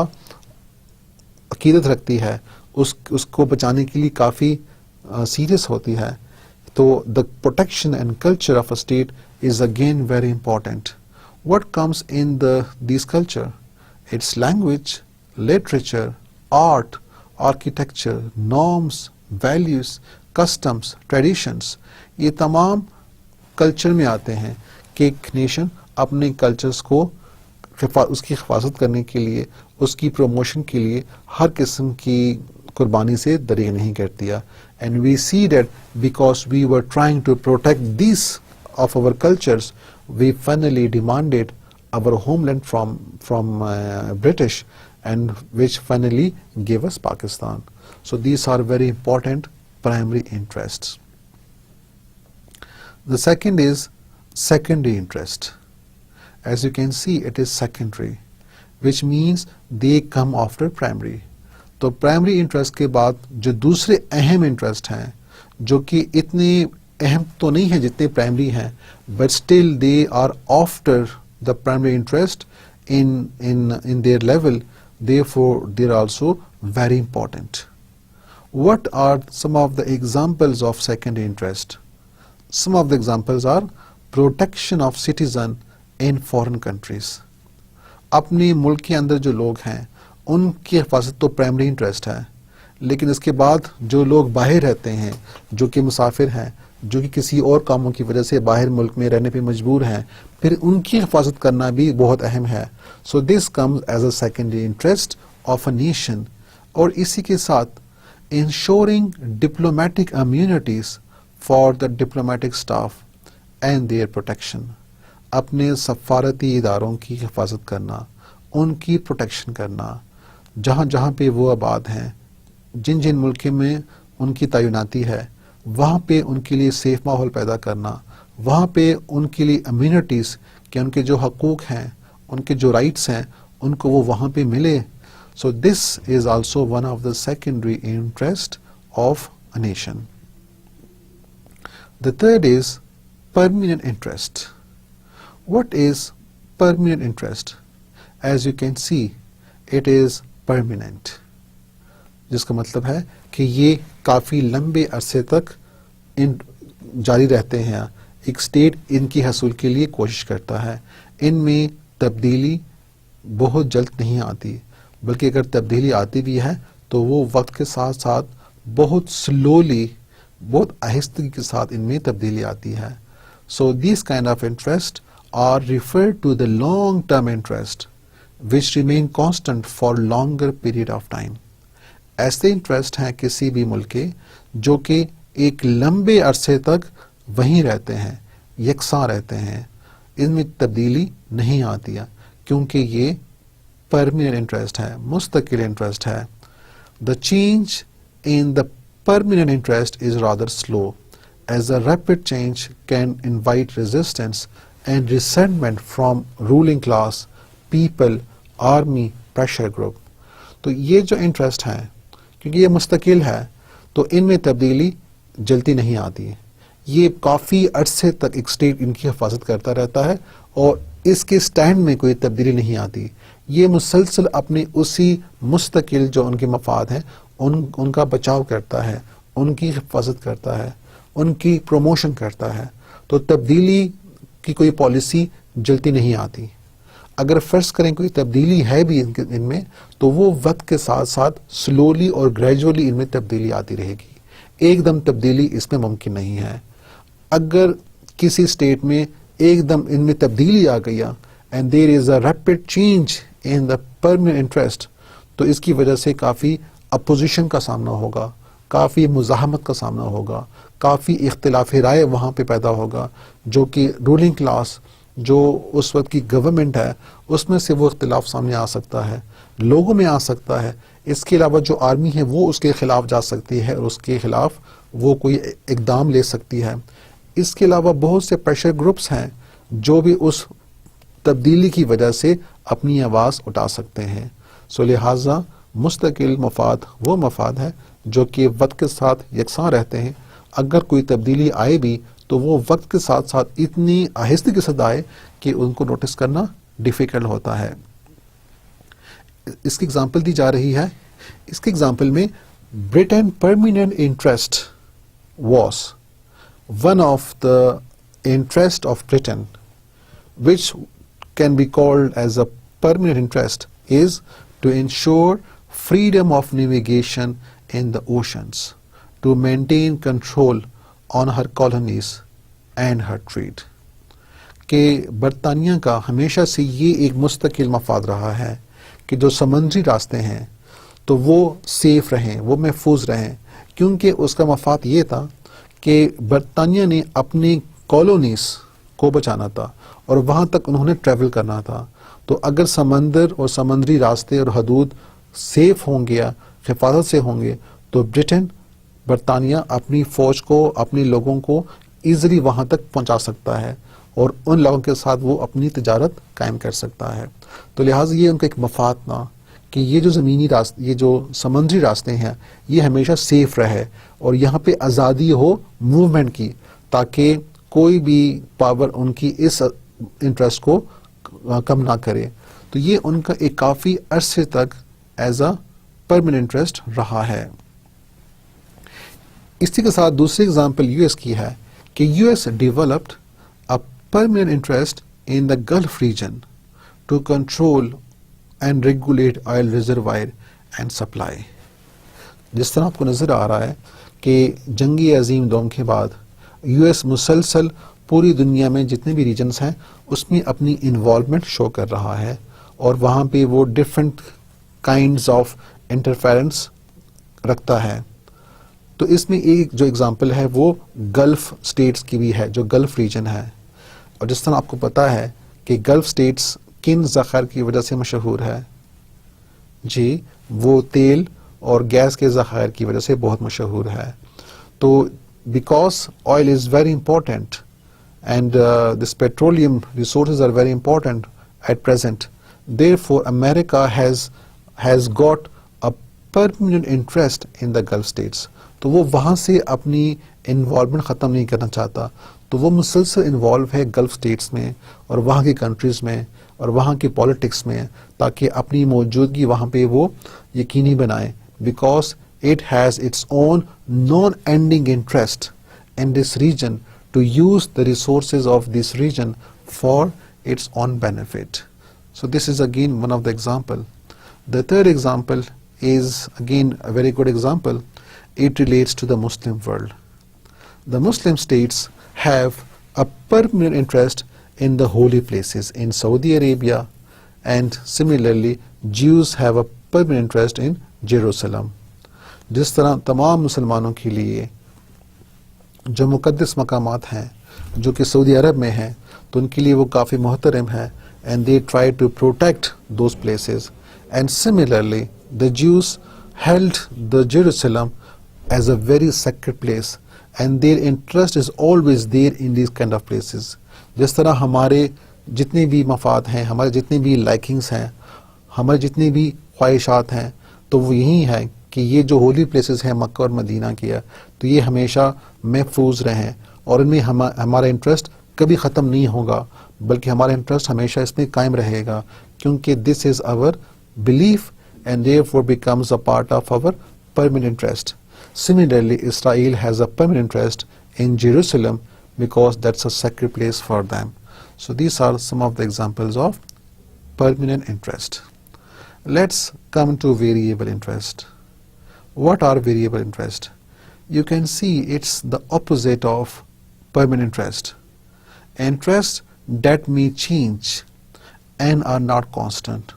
अकीदत रखती है, उसको बचाने के लिए काफ़ी सीरियस होती है. तो the protection and culture of a state is again very important. What comes in these culture? It's language, literature, art, architecture, norms, values, customs, traditions. ये तमाम कल्चर में आते हैं कि एक नेशन अपने कल्चर्स को उसकी हिफाजत करने के लिए, उसकी प्रमोशन के लिए हर किस्म की कुर्बानी से दरेग नहीं करती है. And we see that because we were trying to protect these of our cultures, we finally demanded our homeland from British, and which finally gave us Pakistan. So these are very important primary interests. The second is secondary interest. As you can see, it is secondary, which means they come after primary. तो primary interest के बाद जो दूसरे अहम interest हैं, जो कि इतने अहम तो नहीं है जितने प्राइमरी हैं, but still they are after the primary interest in their level, therefore they are also very important. What are some of the examples of secondary interest? Some of the examples are protection of citizen in foreign countries. अपने मुल्क के अंदर जो लोग हैं उनकी हिफाजत तो प्राइमरी इंटरेस्ट है, लेकिन इसके बाद जो लोग बाहर रहते हैं, जो कि मुसाफिर हैं, जो कि किसी और कामों की वजह से बाहर मुल्क में रहने पे मजबूर हैं, फिर उनकी हिफाजत करना भी बहुत अहम है. So this comes as a secondary interest of a nation. और इसी के साथ ensuring diplomatic immunities for the diplomatic staff and their protection. अपने सफारती इदारों की हिफाजत करना, उनकी प्रोटेक्शन करना, जहाँ जहाँ पे वो आबाद हैं, जिन जिन मुल्क में उनकी तैनाती है, वहाँ पे उनके लिए सेफ माहौल पैदा करना, वहाँ पे उनके लिए इम्यूनिटीज़ कि उनके जो हकूक़ हैं, उनके जो राइट्स हैं, उनको वो वहाँ पे मिले. So this is also one of the secondary interest of a nation. The third is permanent interest. What is permanent interest? As you can see, it is permanent. जिसका मतलब है कि ये काफ़ी लंबे अरसे तक जारी रहते हैं. एक स्टेट इनकी हसूल के लिए कोशिश करता है. इनमें तब्दीली बहुत जल्द नहीं आती, बल्कि अगर तब्दीली आती भी है तो वो वक्त के साथ साथ बहुत स्लोली, बहुत आहिस्तगी के साथ इनमें तब्दीली आती है. So this kind of interest are referred to the long term interest which remain constant for longer period of time. ऐसे इंटरेस्ट हैं किसी भी मुल्क के जो कि एक लंबे अरसे तक वहीं रहते हैं, यकसां रहते हैं, इनमें तब्दीली नहीं आती है, क्योंकि ये permanent interest है, मुस्तकिल इंटरेस्ट है. The change in the permanent interest is rather slow, as a rapid change can invite resistance and resentment from ruling class, people, army, pressure group. तो ये जो इंटरेस्ट है, क्योंकि ये मुस्तकिल है, तो इनमें तब्दीली जल्दी नहीं आती. ये काफ़ी अरसे तक एक स्टेट इनकी हिफाजत करता रहता है और इसके स्टैंड में कोई तब्दीली नहीं आती. ये मुसलसल अपने उसी मुस्तकिल जो उनके मफाद हैं उनका बचाव करता है, उनकी हिफाजत करता है, उनकी प्रमोशन करता है. तो तब्दीली की कोई पॉलिसी जल्दी नहीं आती. अगर फर्ज करें कोई तब्दीली है भी इनमें, तो वो वक्त के साथ साथ स्लोली और ग्रेजुअली इनमें तब्दीली आती रहेगी. एकदम तब्दीली इसमें मुमकिन नहीं है. अगर किसी स्टेट में एकदम इनमें तब्दीली आ गई and there is a rapid change in the permanent interest, तो इसकी वजह से काफ़ी अपोजिशन का सामना होगा, काफ़ी मुज़ाहमत का सामना होगा, काफ़ी इख्तिलाफ राय वहाँ पे पैदा होगा, जो कि रूलिंग क्लास जो उस वक्त की गवर्नमेंट है उसमें से वो इख्तिलाफ सामने आ सकता है, लोगों में आ सकता है. इसके अलावा जो आर्मी है वो उसके खिलाफ जा सकती है और उसके खिलाफ वो कोई इकदाम ले सकती है. इसके अलावा बहुत से प्रेशर ग्रुप्स हैं जो भी उस तब्दीली की वजह से अपनी आवाज़ उठा सकते हैं. सो लिहाजा मुस्तकिल मफाद वो मफाद है जो कि वक्त के साथ यकसां रहते हैं. अगर कोई तब्दीली आए भी तो वो वक्त के साथ साथ इतनी आहिस्ते के साथ आए कि उनको नोटिस करना डिफ़िकल्ट होता है. इसकी एग्जांपल दी जा रही है. इसके एग्जांपल में Britain permanent interest was one of the interest of Britain, which can be called as a permanent interest, is to ensure freedom of navigation in the oceans, to maintain control on her colonies and her trade. कि बरतानिया का हमेशा से ये एक मुस्तकिल मफाद रहा है कि जो समुद्री रास्ते हैं तो वो सेफ रहें, वो महफूज रहें, क्योंकि उसका मफाद ये था कि बरतानिया ने अपनी कॉलोनीज को बचाना था और वहाँ तक उन्होंने ट्रैवल करना था. तो अगर समंदर और समुद्री रास्ते और हदूद सेफ होंगे या हिफाजत से होंगे तो ब्रिटेन बरतानिया अपनी फ़ौज को, अपने लोगों को ईज़िली वहाँ तक पहुँचा सकता है और उन लोगों के साथ वो अपनी तिजारत कायम कर सकता है. तो लिहाजा ये उनका एक मफाद था कि ये जो ज़मीनी रास्ते, ये जो समुद्री रास्ते हैं, ये हमेशा सेफ रहे और यहाँ पे आज़ादी हो मूवमेंट की, ताकि कोई भी पावर उनकी इस इंटरेस्ट को कम ना करे. तो ये उनका एक काफ़ी अरसे तक एज अ परमानेंट इंटरेस्ट रहा है. इसी के साथ दूसरी एग्जांपल यूएस की है कि US developed a permanent interest in the Gulf region to control and regulate oil reservoir and supply. जिस तरह आपको नज़र आ रहा है कि जंगी अजीम दोम के बाद यूएस मुसलसल पूरी दुनिया में जितने भी रीजन्स हैं उसमें अपनी इन्वॉल्वमेंट शो कर रहा है और वहाँ पे वो डिफरेंट काइंड्स ऑफ इंटरफेरेंस रखता है. तो इसमें एक जो एग्जांपल है वो गल्फ स्टेट्स की भी है, जो गल्फ रीजन है. और जिस तरह आपको पता है कि गल्फ स्टेट्स किन ज़ख़ायर की वजह से मशहूर है जी, वो तेल और गैस के ज़ख़ायर की वजह से बहुत मशहूर है. तो because oil is very important and this petroleum resources are very important at present. Therefore, America has got a permanent interest in the Gulf states. तो वो वहाँ से अपनी इन्वॉल्वमेंट ख़त्म नहीं करना चाहता. तो वो मुसलसल इन्वॉल्व है गल्फ स्टेट्स में और वहाँ की कंट्रीज़ में और वहाँ की पॉलिटिक्स में, ताकि अपनी मौजूदगी वहाँ पे वो यकीनी बनाए. Because it has its own non ending interest in this region to use the resources of this region for its own benefit. So this is again one of the example. The third example is again a very good example. It relates to the Muslim world. The Muslim states have a permanent interest in the holy places in Saudi Arabia, and similarly Jews have a permanent interest in Jerusalem. जिस तरह तमाम मुसलमानों के लिए जो मुक़द्दस मकामात हैं जो कि सऊदी अरब में हैं, तो उनके लिए वो काफ़ी मोहतरम है, and they try to protect those places. And similarly the Jews held the Jerusalem as a very sacred place and their interest is always there in these kind of places. जिस तरह हमारे जितने भी मफाद हैं, हमारे जितने भी लाइकिंग्स हैं, हमारे जितनी भी ख्वाहिशात हैं, तो वो यही है कि ये जो होली प्लेसेस हैं मक्का और मदीना की है, तो ये हमेशा महफूज रहें और इनमें हमारा इंटरेस्ट कभी ख़त्म नहीं होगा, बल्कि हमारा इंटरेस्ट हमेशा इसमें कायम रहेगा, क्योंकि this is our belief and therefore becomes a part of our permanent interest. Similarly Israel has a permanent interest in Jerusalem because that's a sacred place for them. So these are some of the examples of permanent interest. Let's come to variable interest. What are variable interest? You can see it's the opposite of permanent interest. Interest that may change and are not constant.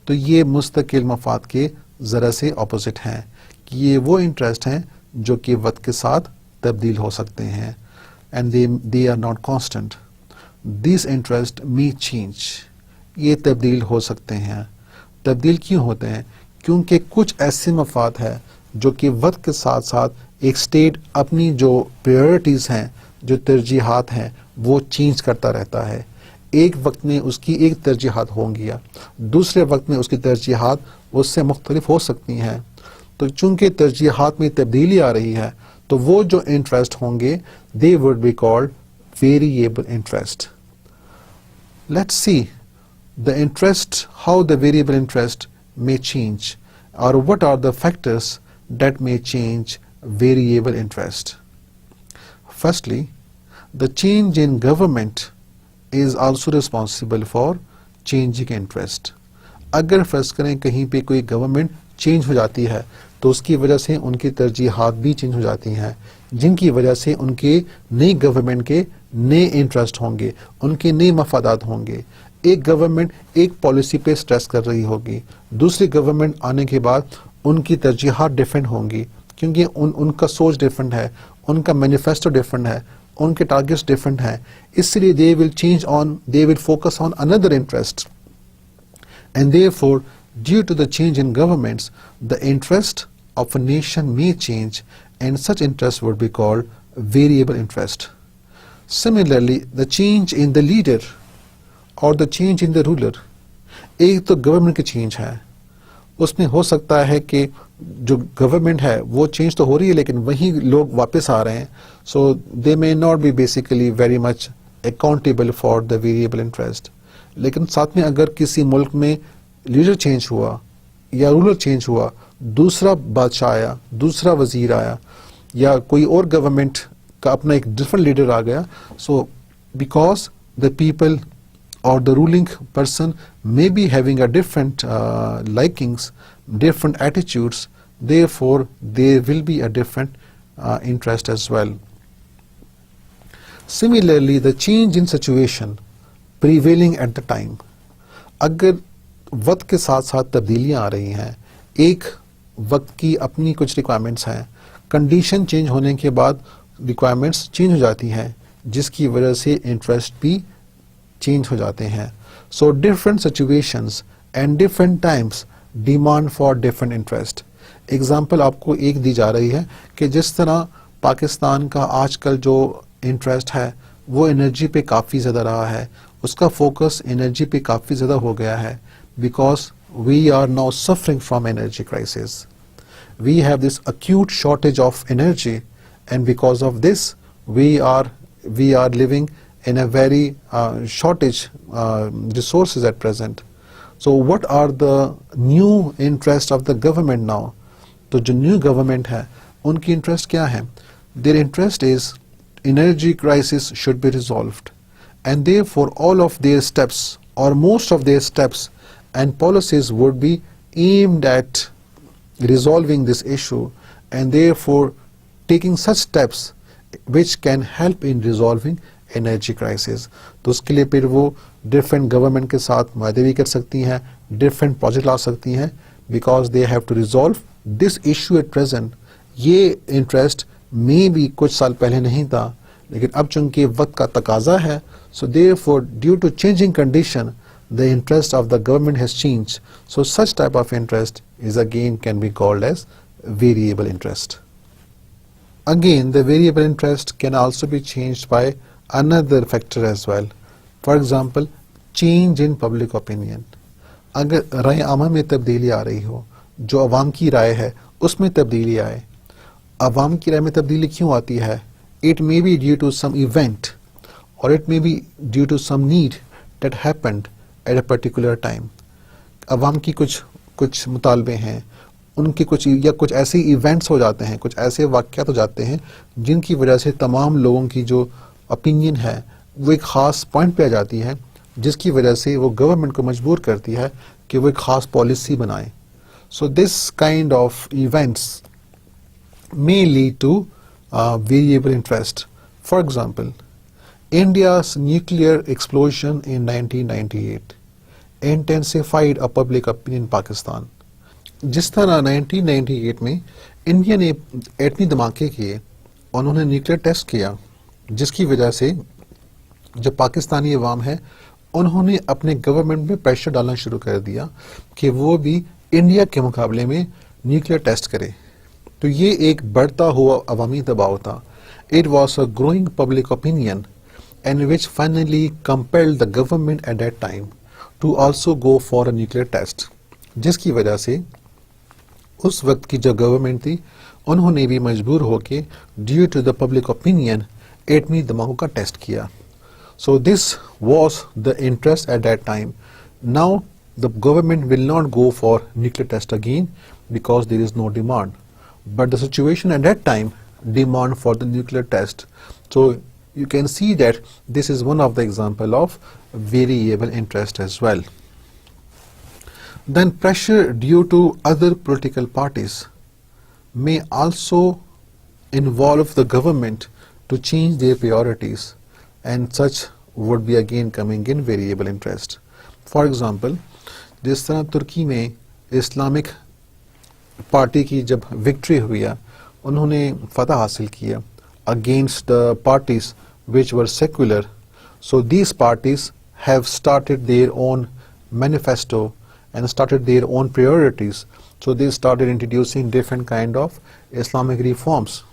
तो ये मुस्तकिल मफाद के ज़रा से opposite हैं कि ये वो interest हैं जो कि वक्त के साथ तब्दील हो सकते हैं, and they are not constant. These interest may change. ये तब्दील हो सकते हैं. तब्दील क्यों होते हैं? क्योंकि कुछ ऐसे मफाद है जो कि वक्त के साथ साथ एक स्टेट अपनी जो प्रायोरिटीज़ हैं, जो तरजीहात हैं, वो चेंज करता रहता है. एक वक्त में उसकी एक तरजीहात होंगी, दूसरे वक्त में उसकी तरजीहात उससे मुख्तलिफ हो सकती हैं. तो चूंकि तरजीहात में तब्दीली आ रही है, तो वो जो इंटरेस्ट होंगे they would be called variable interest. Let's see the interest, how the variable interest may change, or what are the factors that may change variable interest. Firstly, the change in government is also responsible for changing interest. अगर फर्ज करें कहीं पे कोई government change हो जाती है तो उसकी वजह से उनकी तरजीहात भी चेंज हो जाती हैं, जिनकी वजह से उनके नई गवर्नमेंट के नए इंटरेस्ट होंगे, उनके नए मफादात होंगे. एक गवर्नमेंट एक पॉलिसी पे स्ट्रेस कर रही होगी, दूसरी गवर्नमेंट आने के बाद उनकी तरजीहात डिफरेंट होंगी, क्योंकि उनका सोच डिफरेंट है, उनका मैनिफेस्टो डिफरेंट है, उनके टारगेट्स डिफरेंट हैं. इसलिए they will focus on another interest. And therefore, due to the change in governments, the interest of a nation may change, and such interest would be called variable interest. Similarly, the change in the leader or the change in the ruler, एक तो government की change है, उसमें हो सकता है कि जो गवर्नमेंट है वो चेंज तो हो रही है लेकिन वही लोग वापस आ रहे हैं, so they may not be basically very much accountable for the variable interest. लेकिन साथ में अगर किसी मुल्क में लीडर चेंज हुआ या रूलर चेंज हुआ, दूसरा बादशाह आया, दूसरा वजीर आया, या कोई और गवर्नमेंट का अपना एक डिफरेंट लीडर आ गया, so because the people or the ruling person may be having a different likings, different attitudes, therefore there will be a different interest as well. Similarly, the change in situation prevailing at the time, अगर वक्त के साथ साथ तब्दीलियां आ रही हैं, एक वक्त की अपनी कुछ रिक्वायरमेंट्स हैं, कंडीशन चेंज होने के बाद रिक्वायरमेंट्स चेंज हो जाती हैं, जिसकी वजह से इंटरेस्ट भी चेंज हो जाते हैं. So different situations and different times demand for different interest. Example आपको एक दी जा रही है कि जिस तरह पाकिस्तान का आजकल जो इंटरेस्ट है वो एनर्जी पे काफ़ी ज़्यादा रहा है, उसका फोकस एनर्जी पे काफ़ी ज़्यादा हो गया है, because we are now suffering from energy crisis. We have this acute shortage of energy, and because of this we are living in a very shortage resources at present. So what are the new interests of the government now? तो जो new government है उनकी interest क्या है? Their interest is energy crisis should be resolved, and therefore all of their steps or most of their steps and policies would be aimed at resolving this issue, and therefore taking such steps which can help in resolving energy crisis. तो उसके लिए फिर वो different government के साथ मुआहदे भी कर सकती हैं, डिफरेंट प्रोजेक्ट ला सकती हैं, because they have to resolve this issue at present. ये इंटरेस्ट में भी कुछ साल पहले नहीं था, लेकिन अब चूंकि वक्त का तकाजा है, so therefore due to changing condition the interest of the government has changed. So such type of interest is again can be called as variable interest. Again, the variable interest can also be changed by another factor as well. For example, change in public opinion. अगर राय आमा में तब्दीली आ रही हो, जो अवाम की राय है उसमें तब्दीली आए. अवाम की राय में तब्दीली क्यों आती है? It may be due to some event or it may be due to some need that happened at a particular time. अवाम की कुछ मुतालबे हैं, उनके कुछ ऐसे इवेंट्स हो जाते हैं, कुछ ऐसे वाक़यात हो जाते हैं जिनकी वजह से तमाम लोगों की जो ओपिनियन है वो एक ख़ास पॉइंट पे आ जाती है, जिसकी वजह से वो गवर्नमेंट को मजबूर करती है कि वो एक ख़ास पॉलिसी बनाए. सो this kind of events may lead two variable interest. For example, India's nuclear explosion in 1998 intensified a public opinion in Pakistan. जिस तरह 1998 में इंडिया ने एटमी धमाके किए, उन्होंने न्यूक्लियर टेस्ट किया, जिसकी वजह से जो पाकिस्तानी अवाम है उन्होंने अपने गवर्नमेंट में प्रेशर डालना शुरू कर दिया कि वो भी इंडिया के मुकाबले में न्यूक्लियर टेस्ट करे. तो ये एक बढ़ता हुआ अवामी दबाव था. It was a growing public opinion and which finally compelled the government at that time to also go for a nuclear test, जिसकी वजह से उस वक्त की जो गवर्नमेंट थी उन्होंने भी मजबूर होके due to the public opinion एटमी धमाकों का टेस्ट किया. So this was the interest at that time. Now the government will not go for nuclear test again because there is no demand. but the situation at that time demand for the nuclear test. So you can see that this is one of the example of variable interest as well. Then pressure due to other political parties may also involve the government to change their priorities, and such would be again coming in variable interest. For example, जिस तरह तुर्की में Islamic party की जब victory हुई है, उन्होंने फतह हासिल किया against the parties which were secular. So these parties have started their own manifesto and started their own priorities. So they started introducing different kind of Islamic reforms.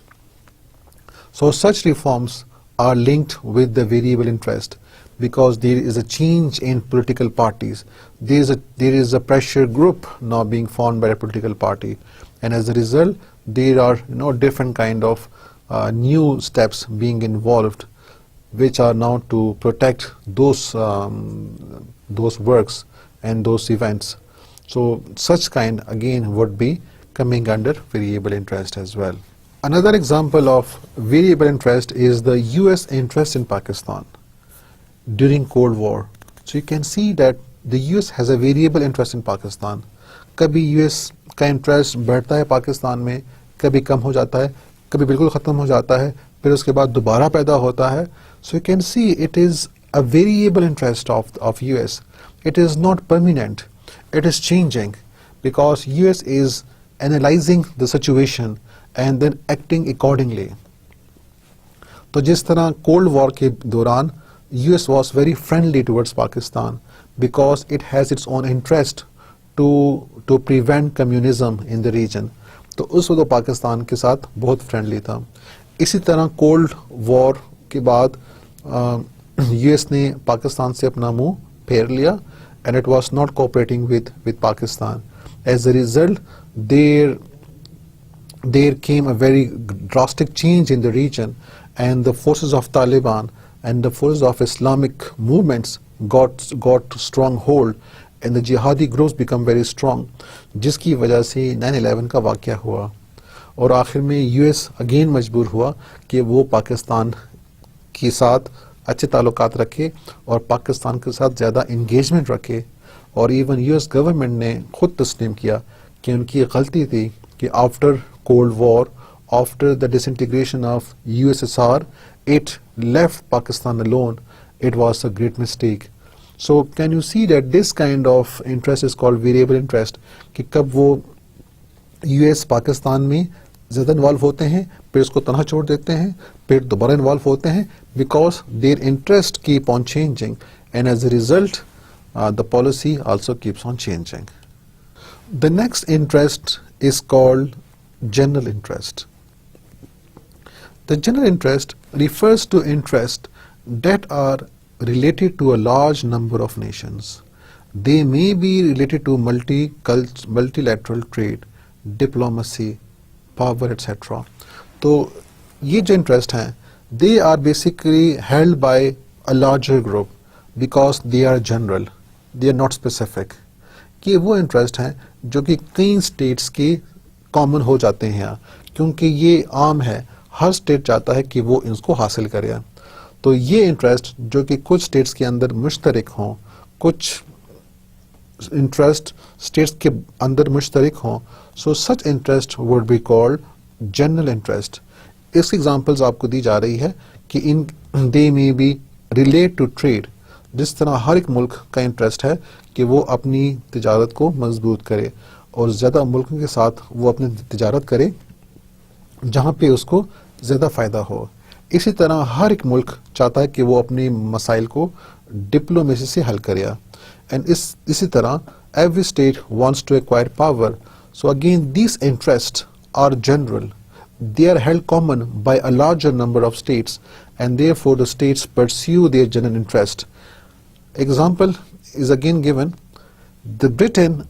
So such reforms are linked with the variable interest because there is a change in political parties. There is a pressure group now being formed by a political party, and as a result, there are different kind of new steps being involved, which are now to protect those works and those events. So such kind again would be coming under variable interest as well. Another example of variable interest is the US interest in Pakistan during Cold War. So you can see that the US has a variable interest in Pakistan. कभी US का interest बढ़ता है पाकिस्तान में, कभी कम हो जाता है, कभी बिल्कुल ख़त्म हो जाता है, फिर उसके बाद दोबारा पैदा होता है. So you can see it is a variable interest of US. It is not permanent. It is changing because US is analyzing the situation and then acting accordingly. तो जिस तरह कोल्ड वॉर के दौरान US was very friendly towards Pakistan because it has its own interest to prevent communism in the region. तो उस वक्त पाकिस्तान के साथ बहुत फ्रेंडली था. इसी तरह कोल्ड वॉर के बाद US ने पाकिस्तान से अपना मुंह फेर लिया and it was not cooperating with Pakistan. As a result, there came a very drastic change in the region, and the forces of Taliban and the forces of Islamic movements got strong hold, and the jihadi groups become very strong, जिसकी वजह से 9/11 का वाक़या हुआ. और आखिर में US again मजबूर हुआ कि वो पाकिस्तान के साथ अच्छे ताल्लुकात रखे और पाकिस्तान के साथ ज़्यादा इंगेजमेंट रखे. और इवन US गवर्नमेंट ने खुद तस्लीम किया कि उनकी गलती थी कि after cold war, after the disintegration of USSR, it left Pakistan alone. It was a great mistake. So can you see that this kind of interest is called variable interest, कि कब वो US पाकिस्तान में ज़्यादा involve होते हैं, फिर उसको तनहा छोड़ देते हैं, फिर दोबारा इन्वॉल्व होते हैं, because their interest keep on changing, and as a result the policy also keeps on changing. The next interest is called general interest. The general interest refers to interests that are related to a large number of nations. They may be related to multilateral trade, diplomacy, power, etc. तो ये जो interest हैं, they are basically held by a larger group because they are general, they are not specific. कि वो interest हैं जो कि कई states के common हो जाते हैं, क्योंकि ये आम है, हर स्टेट चाहता है कि वो इसको हासिल करे. तो ये इंटरेस्ट जो कि कुछ स्टेट्स के अंदर मुश्तरक हों, कुछ इंटरेस्ट स्टेट्स के अंदर मुश्तरक हों, so such interest would be called general interest. इसकी एग्जांपल्स आपको दी जा रही है कि इन they may be relate to trade. जिस तरह हर एक मुल्क का इंटरेस्ट है कि वो अपनी तिजारत को मजबूत करे और ज़्यादा मुल्कों के साथ वो अपनी तिजारत करे जहाँ पे उसको ज़्यादा फ़ायदा हो. इसी तरह हर एक मुल्क चाहता है कि वो अपने मसाइल को डिप्लोमेसी से हल करे. एंड इसी तरह every state wants to acquire power. So again this interest are general. They are held common by a larger number of states, and therefore the states pursue their general interest. Example is again given. The Britain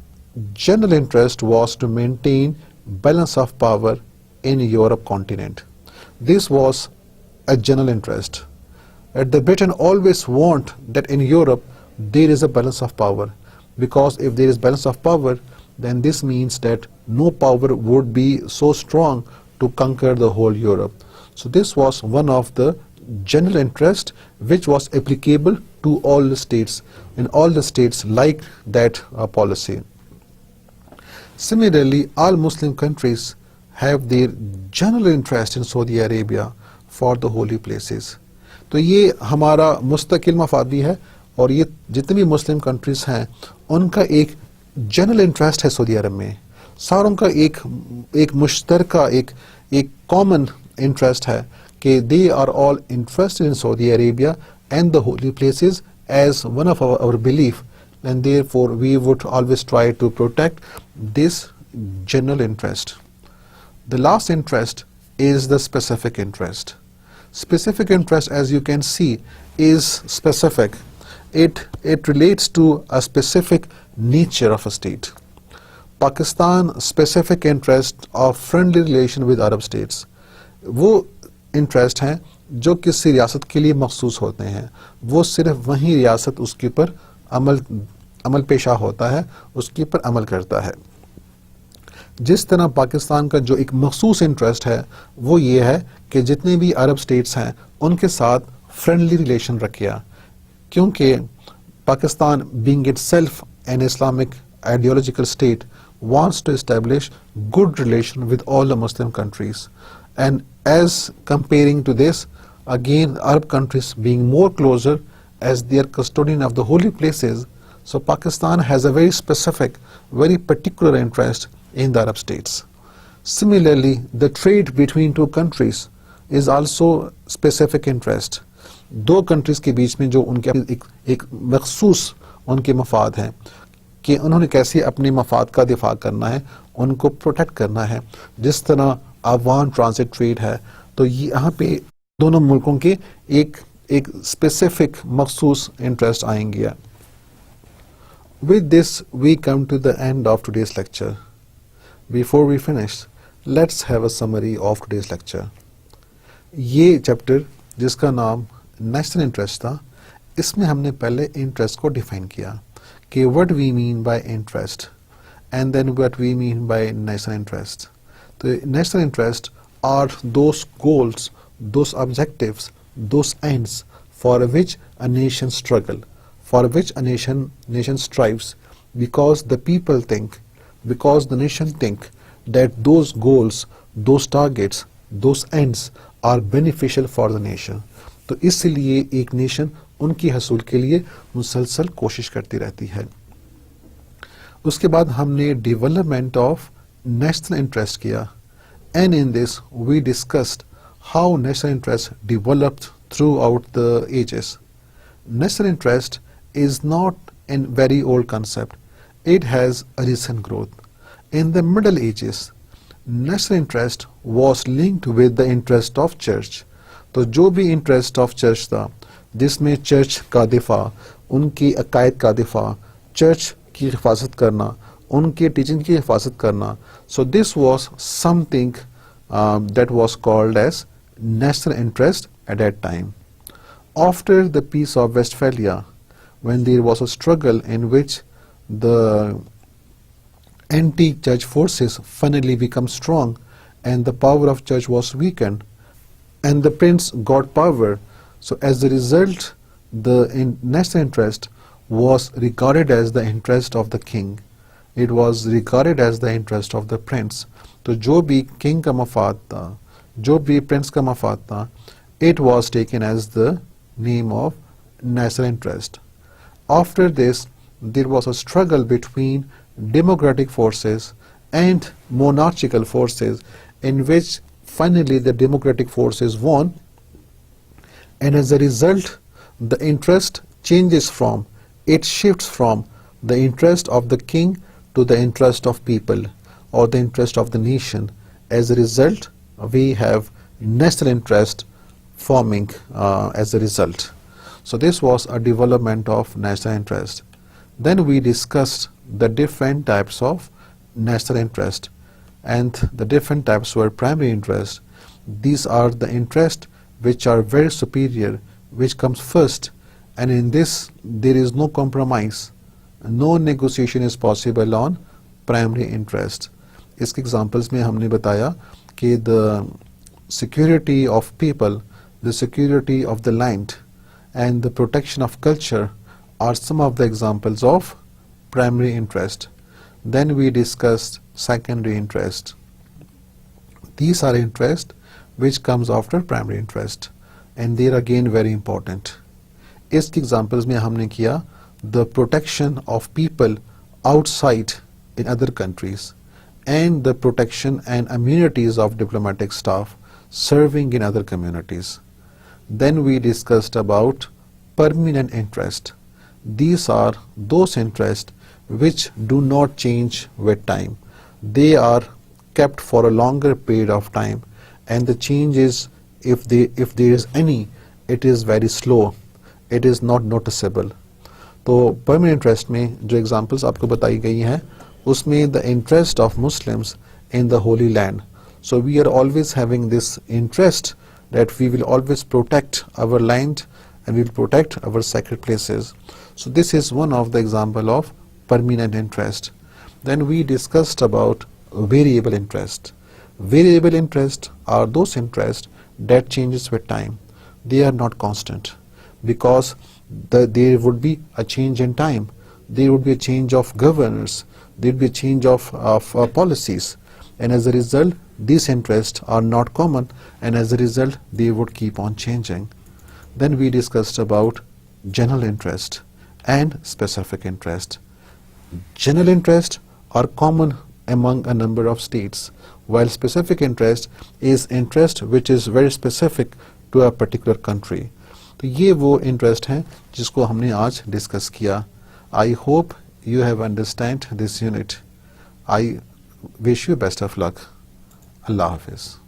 general interest was to maintain balance of power in Europe continent. This was a general interest. The Britain always want that in Europe there is a balance of power, because if there is balance of power, then this means that no power would be so strong to conquer the whole Europe. So this was one of the general interest which was applicable to all the states, and all the states liked that policy. Similarly, all Muslim countries have their general interest in Saudi Arabia for the holy places. तो ये हमारा मुस्तकिल मफाद भी है, और ये जितने भी मुस्लिम कंट्रीज हैं उनका एक जनरल इंटरेस्ट है सऊदी अरब में. सारों का एक मुश्तरका एक कॉमन इंटरेस्ट है कि they are all interested in Saudi Arabia and the holy places as one of our belief, and therefore we would always try to protect this general interest. The last interest is the specific interest. Specific interest, as you can see, is specific. It relates to a specific nature of a state. Pakistan specific interest of friendly relation with Arab states. वो interest हैं जो किसी रियासत के लिए मखसूस होते हैं, वो सिर्फ वही रियासत उसके ऊपर अमल पेशा होता है, उसके ऊपर अमल करता है. जिस तरह पाकिस्तान का जो एक मखसूस इंटरेस्ट है वो ये है कि जितने भी अरब स्टेट्स हैं उनके साथ फ्रेंडली रिलेशन रखिया, क्योंकि Pakistan being itself an Islamic ideological state wants to establish good relation with all the Muslim countries. And as comparing to this, again Arab countries being more closer as they are custodian of the holy places, so Pakistan has a very specific, very particular interest in the Arab states. Similarly, the trade between two countries is also specific interest. दो countries के बीच में जो उनके एक मखसूस उनके मफाद हैं कि उन्होंने कैसे अपने मफाद का दिफा करना है, उनको प्रोटेक्ट करना है. जिस तरह अफगान ट्रांसिट ट्रेड है, तो यहाँ पे दोनों मुल्कों के एक स्पेसिफिक मखसूस इंटरेस्ट आएंगे. With this we come to the end of today's lecture. Before we finish, let's have a summary of today's lecture. ये चैप्टर जिसका नाम नेशनल इंटरेस्ट था, इसमें हमने पहले इंटरेस्ट को डिफाइन किया कि what we mean by interest and then what we mean by national interest. The national interest are those goals, those objectives, those ends for which a nation struggle, for which a nation strives, because the people think, because the nation think that those goals, those targets, those ends are beneficial for the nation. तो इसलिए एक nation उनकी हसूल के लिए मुसलसल कोशिश करती रहती है. उसके बाद हमने डेवलपमेंट ऑफ नेशनल इंटरेस्ट किया, and in this we discussed how national interest developed throughout the ages. National interest is not a very old concept. It has a recent growth. In the Middle Ages, national interest was linked with the interest of church. तो जो भी interest of church था, जिसमें church का दिफा, उनकी अकायद का दिफा, church की हिफाजत करना, उनके teaching की हिफाजत करना, so this was something that was called as national interest at that time. After the Peace of Westphalia, when there was a struggle in which the anti-church forces finally become strong and the power of church was weakened and the prince got power, so as a result the national interest was regarded as the interest of the king. It was regarded as the interest of the prince. तो जो भी king का मफाद था, जो भी prince का मफाद था, it was taken as the name of national interest. After this, there was a struggle between democratic forces and monarchical forces, in which finally the democratic forces won, and as a result the interest changes from, it shifts from the interest of the king to the interest of people or the interest of the nation. As a result, we have national interest forming as a result. So this was a development of national interest. Then we discussed the different types of national interest, and the different types were primary interest. These are the interests which are very superior, which comes first, and in this there is no compromise, no negotiation is possible on primary interest. इसके examples में हमने बताया कि the security of people, the security of the land and the protection of culture are some of the examples of primary interest. Then we discussed secondary interest. These are interest which comes after primary interest and they are again very important. इसके examples में हमने किया the protection of people outside in other countries and the protection and immunities of diplomatic staff serving in other communities. Then we discussed about permanent interest. These are those interests which do not change with time. They are kept for a longer period of time and the change is, if there is any, it is very slow. It is not noticeable. तो permanent interest में जो examples आपको बताई गई हैं उसमें the interest of Muslims in the Holy Land. So we are always having this interest that we will always protect our land and we will protect our sacred places. So this is one of the example of permanent interest. Then we discussed about variable interest. Variable interest are those interests that changes with time. They are not constant because there would be a change in time. There would be a change of governors. There would be a change of policies. And as a result, these interests are not common and as a result, they would keep on changing. Then we discussed about general interest and specific interest. General interest are common among a number of states, while specific interest is interest which is very specific to a particular country. तो ये वो interest हैं जिसको हमने आज discuss किया. I hope you have understand this unit. I wish you best of luck. Allah Hafiz.